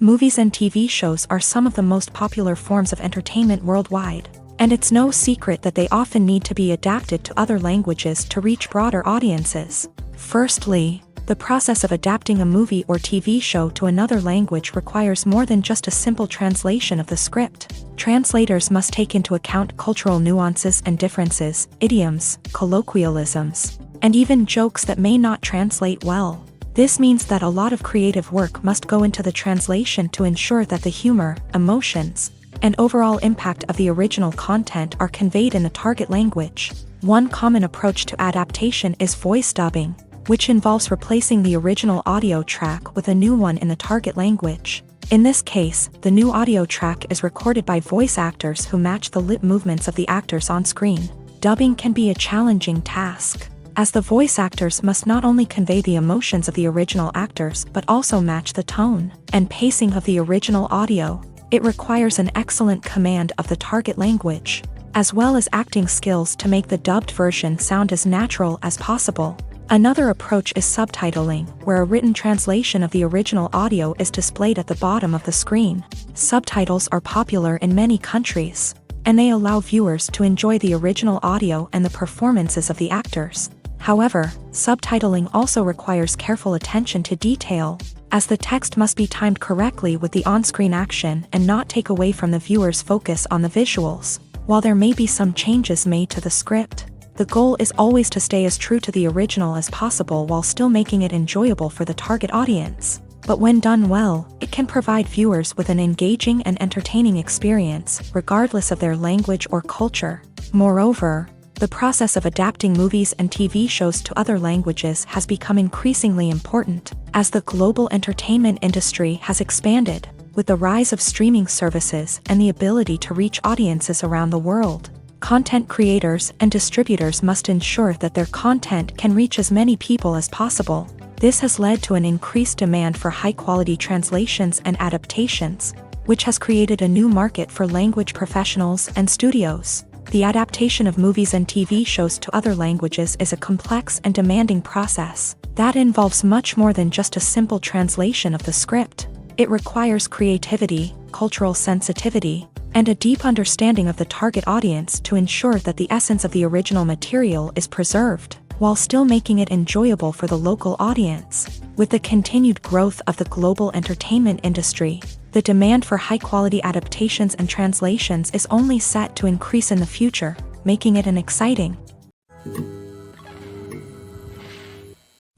Movies and TV shows are some of the most popular forms of entertainment worldwide, and it's no secret that they often need to be adapted to other languages to reach broader audiences. Firstly, the process of adapting a movie or TV show to another language requires more than just a simple translation of the script. Translators must take into account cultural nuances and differences, idioms, colloquialisms, and even jokes that may not translate well. This means that a lot of creative work must go into the translation to ensure that the humor, emotions, and overall impact of the original content are conveyed in the target language. One common approach to adaptation is voice dubbing, which involves replacing the original audio track with a new one in the target language. In this case, the new audio track is recorded by voice actors who match the lip movements of the actors on screen. Dubbing can be a challenging task, as the voice actors must not only convey the emotions of the original actors but also match the tone and pacing of the original audio. It requires an excellent command of the target language, as well as acting skills to make the dubbed version sound as natural as possible. Another approach is subtitling, where a written translation of the original audio is displayed at the bottom of the screen. Subtitles are popular in many countries, and they allow viewers to enjoy the original audio and the performances of the actors. However, subtitling also requires careful attention to detail, as the text must be timed correctly with the on-screen action and not take away from the viewer's focus on the visuals. While there may be some changes made to the script, the goal is always to stay as true to the original as possible while still making it enjoyable for the target audience. But when done well, it can provide viewers with an engaging and entertaining experience, regardless of their language or culture. Moreover, the process of adapting movies and TV shows to other languages has become increasingly important, as the global entertainment industry has expanded, with the rise of streaming services and the ability to reach audiences around the world. Content creators and distributors must ensure that their content can reach as many people as possible. This has led to an increased demand for high-quality translations and adaptations, which has created a new market for language professionals and studios. The adaptation of movies and TV shows to other languages is a complex and demanding process that involves much more than just a simple translation of the script. It requires creativity, cultural sensitivity, and a deep understanding of the target audience to ensure that the essence of the original material is preserved, while still making it enjoyable for the local audience. With the continued growth of the global entertainment industry, the demand for high-quality adaptations and translations is only set to increase in the future, making it an exciting.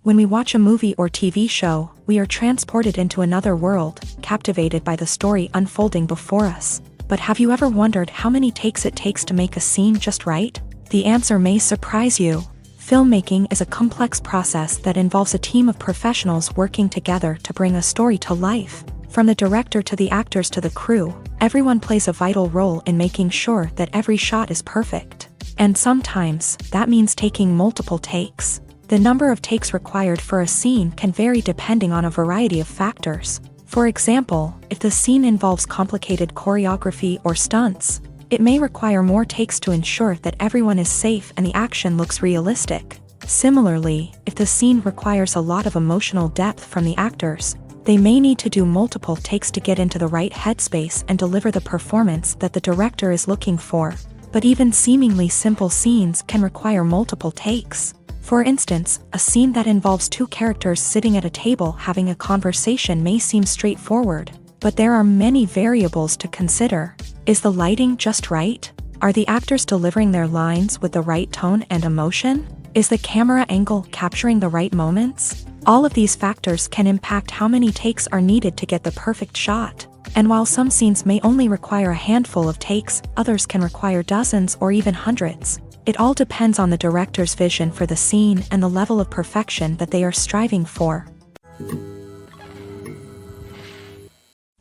When we watch a movie or TV show, we are transported into another world, captivated by the story unfolding before us. But have you ever wondered how many takes it takes to make a scene just right? The answer may surprise you. Filmmaking is a complex process that involves a team of professionals working together to bring a story to life. From the director to the actors to the crew, everyone plays a vital role in making sure that every shot is perfect. And sometimes, that means taking multiple takes. The number of takes required for a scene can vary depending on a variety of factors. For example, if the scene involves complicated choreography or stunts, it may require more takes to ensure that everyone is safe and the action looks realistic. Similarly, if the scene requires a lot of emotional depth from the actors, they may need to do multiple takes to get into the right headspace and deliver the performance that the director is looking for. But even seemingly simple scenes can require multiple takes. For instance, a scene that involves two characters sitting at a table having a conversation may seem straightforward, but there are many variables to consider. Is the lighting just right? Are the actors delivering their lines with the right tone and emotion? Is the camera angle capturing the right moments? All of these factors can impact how many takes are needed to get the perfect shot. And while some scenes may only require a handful of takes, others can require dozens or even hundreds. It all depends on the director's vision for the scene and the level of perfection that they are striving for.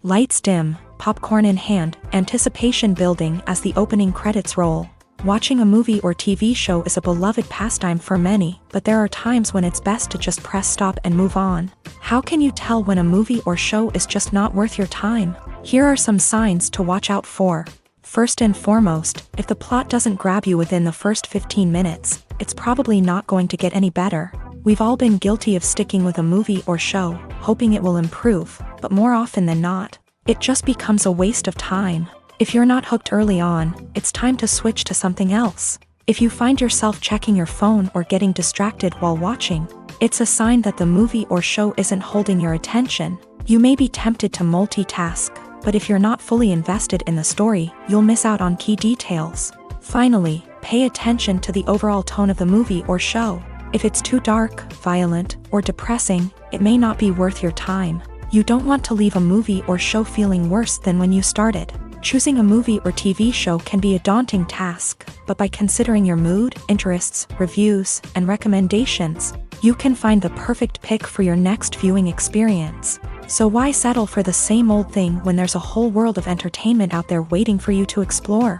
Lights dim, popcorn in hand, anticipation building as the opening credits roll. Watching a movie or TV show is a beloved pastime for many, but there are times when it's best to just press stop and move on. How can you tell when a movie or show is just not worth your time? Here are some signs to watch out for. First and foremost, if the plot doesn't grab you within the first 15 minutes, it's probably not going to get any better. We've all been guilty of sticking with a movie or show, hoping it will improve, but more often than not, it just becomes a waste of time. If you're not hooked early on, it's time to switch to something else. If you find yourself checking your phone or getting distracted while watching, it's a sign that the movie or show isn't holding your attention. You may be tempted to multitask, but if you're not fully invested in the story, you'll miss out on key details. Finally, pay attention to the overall tone of the movie or show. If it's too dark, violent, or depressing, it may not be worth your time. You don't want to leave a movie or show feeling worse than when you started. Choosing a movie or TV show can be a daunting task, but by considering your mood, interests, reviews, and recommendations, you can find the perfect pick for your next viewing experience. So why settle for the same old thing when there's a whole world of entertainment out there waiting for you to explore?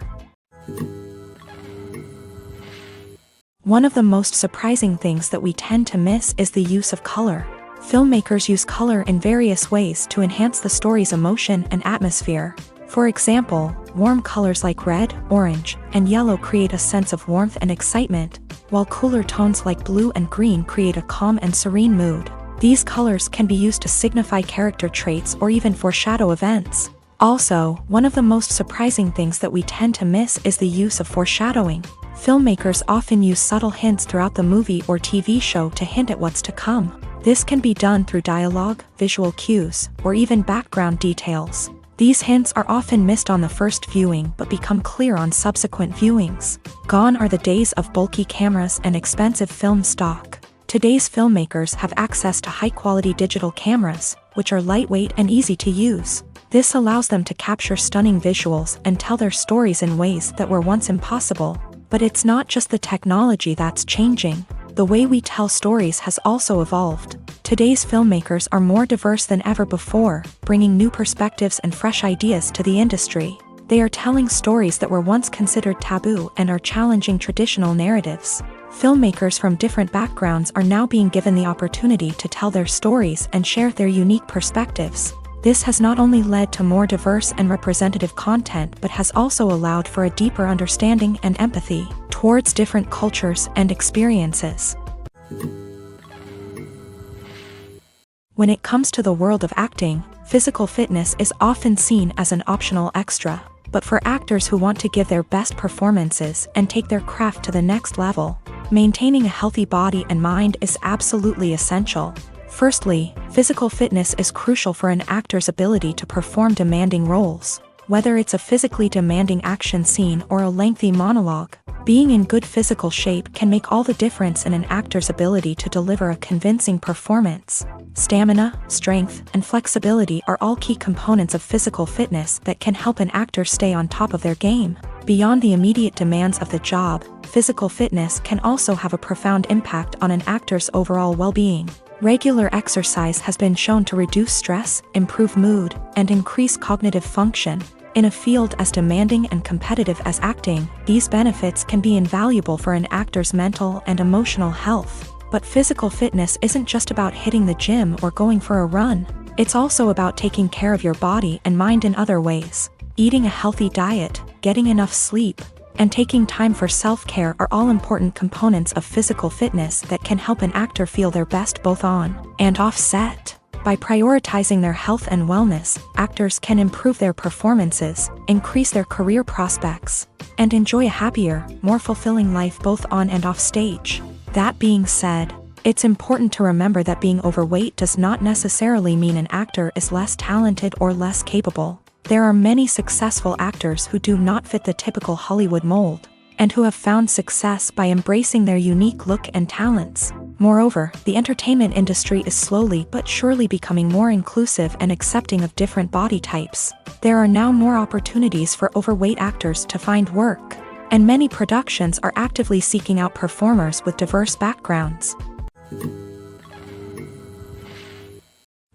One of the most surprising things that we tend to miss is the use of color. Filmmakers use color in various ways to enhance the story's emotion and atmosphere. For example, warm colors like red, orange, and yellow create a sense of warmth and excitement, while cooler tones like blue and green create a calm and serene mood. These colors can be used to signify character traits or even foreshadow events. Also, one of the most surprising things that we tend to miss is the use of foreshadowing. Filmmakers often use subtle hints throughout the movie or TV show to hint at what's to come. This can be done through dialogue, visual cues, or even background details. These hints are often missed on the first viewing but become clear on subsequent viewings. Gone are the days of bulky cameras and expensive film stock. Today's filmmakers have access to high-quality digital cameras, which are lightweight and easy to use. This allows them to capture stunning visuals and tell their stories in ways that were once impossible. But it's not just the technology that's changing. The way we tell stories has also evolved. Today's filmmakers are more diverse than ever before, bringing new perspectives and fresh ideas to the industry. They are telling stories that were once considered taboo and are challenging traditional narratives. Filmmakers from different backgrounds are now being given the opportunity to tell their stories and share their unique perspectives. This has not only led to more diverse and representative content but has also allowed for a deeper understanding and empathy towards different cultures and experiences. When it comes to the world of acting, physical fitness is often seen as an optional extra. But for actors who want to give their best performances and take their craft to the next level, maintaining a healthy body and mind is absolutely essential. Firstly, physical fitness is crucial for an actor's ability to perform demanding roles. Whether it's a physically demanding action scene or a lengthy monologue, being in good physical shape can make all the difference in an actor's ability to deliver a convincing performance. Stamina, strength, and flexibility are all key components of physical fitness that can help an actor stay on top of their game. Beyond the immediate demands of the job, physical fitness can also have a profound impact on an actor's overall well-being. Regular exercise has been shown to reduce stress, improve mood, and increase cognitive function. In a field as demanding and competitive as acting, these benefits can be invaluable for an actor's mental and emotional health. But physical fitness isn't just about hitting the gym or going for a run. It's also about taking care of your body and mind in other ways. Eating a healthy diet, getting enough sleep, and taking time for self-care are all important components of physical fitness that can help an actor feel their best both on and off set. By prioritizing their health and wellness, actors can improve their performances, increase their career prospects, and enjoy a happier, more fulfilling life both on and off stage. That being said, it's important to remember that being overweight does not necessarily mean an actor is less talented or less capable. There are many successful actors who do not fit the typical Hollywood mold, and who have found success by embracing their unique look and talents. Moreover, the entertainment industry is slowly but surely becoming more inclusive and accepting of different body types. There are now more opportunities for overweight actors to find work, and many productions are actively seeking out performers with diverse backgrounds.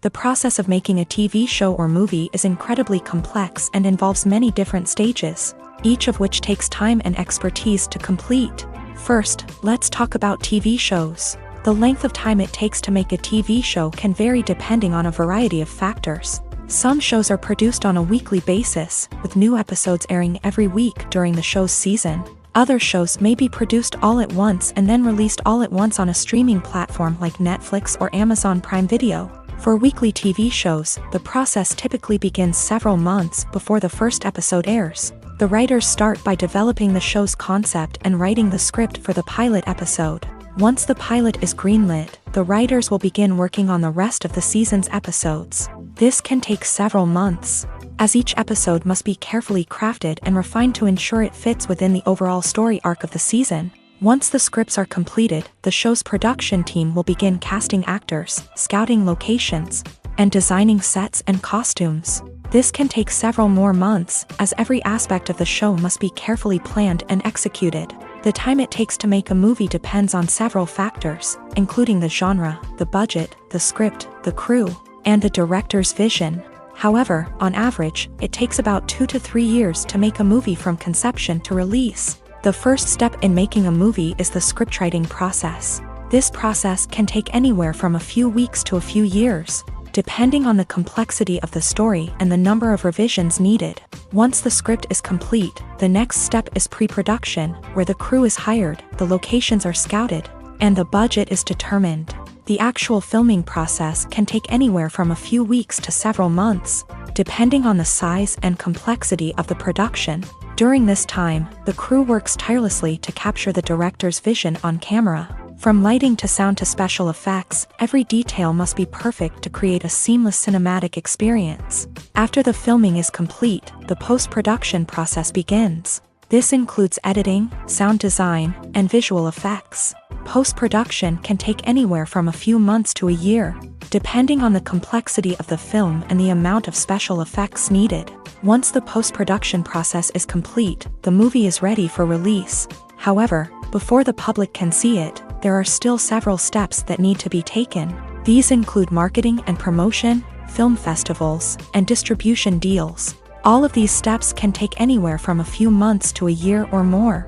The process of making a TV show or movie is incredibly complex and involves many different stages, each of which takes time and expertise to complete. First, let's talk about TV shows. The length of time it takes to make a TV show can vary depending on a variety of factors. Some shows are produced on a weekly basis, with new episodes airing every week during the show's season. Other shows may be produced all at once and then released all at once on a streaming platform like Netflix or Amazon Prime Video. For weekly TV shows, the process typically begins several months before the first episode airs. The writers start by developing the show's concept and writing the script for the pilot episode. Once the pilot is greenlit, the writers will begin working on the rest of the season's episodes. This can take several months, as each episode must be carefully crafted and refined to ensure it fits within the overall story arc of the season. Once the scripts are completed, the show's production team will begin casting actors, scouting locations, and designing sets and costumes. This can take several more months, as every aspect of the show must be carefully planned and executed. The time it takes to make a movie depends on several factors, including the genre, the budget, the script, the crew, and the director's vision. However, on average, it takes about 2 to 3 years to make a movie from conception to release. The first step in making a movie is the scriptwriting process. This process can take anywhere from a few weeks to a few years, depending on the complexity of the story and the number of revisions needed. Once the script is complete, the next step is pre-production, where the crew is hired, the locations are scouted, and the budget is determined. The actual filming process can take anywhere from a few weeks to several months, depending on the size and complexity of the production. During this time, the crew works tirelessly to capture the director's vision on camera. From lighting to sound to special effects, every detail must be perfect to create a seamless cinematic experience. After the filming is complete, the post-production process begins. This includes editing, sound design, and visual effects. Post-production can take anywhere from a few months to a year, depending on the complexity of the film and the amount of special effects needed. Once the post-production process is complete, the movie is ready for release. However, before the public can see it, there are still several steps that need to be taken. These include marketing and promotion, film festivals, and distribution deals. All of these steps can take anywhere from a few months to a year or more.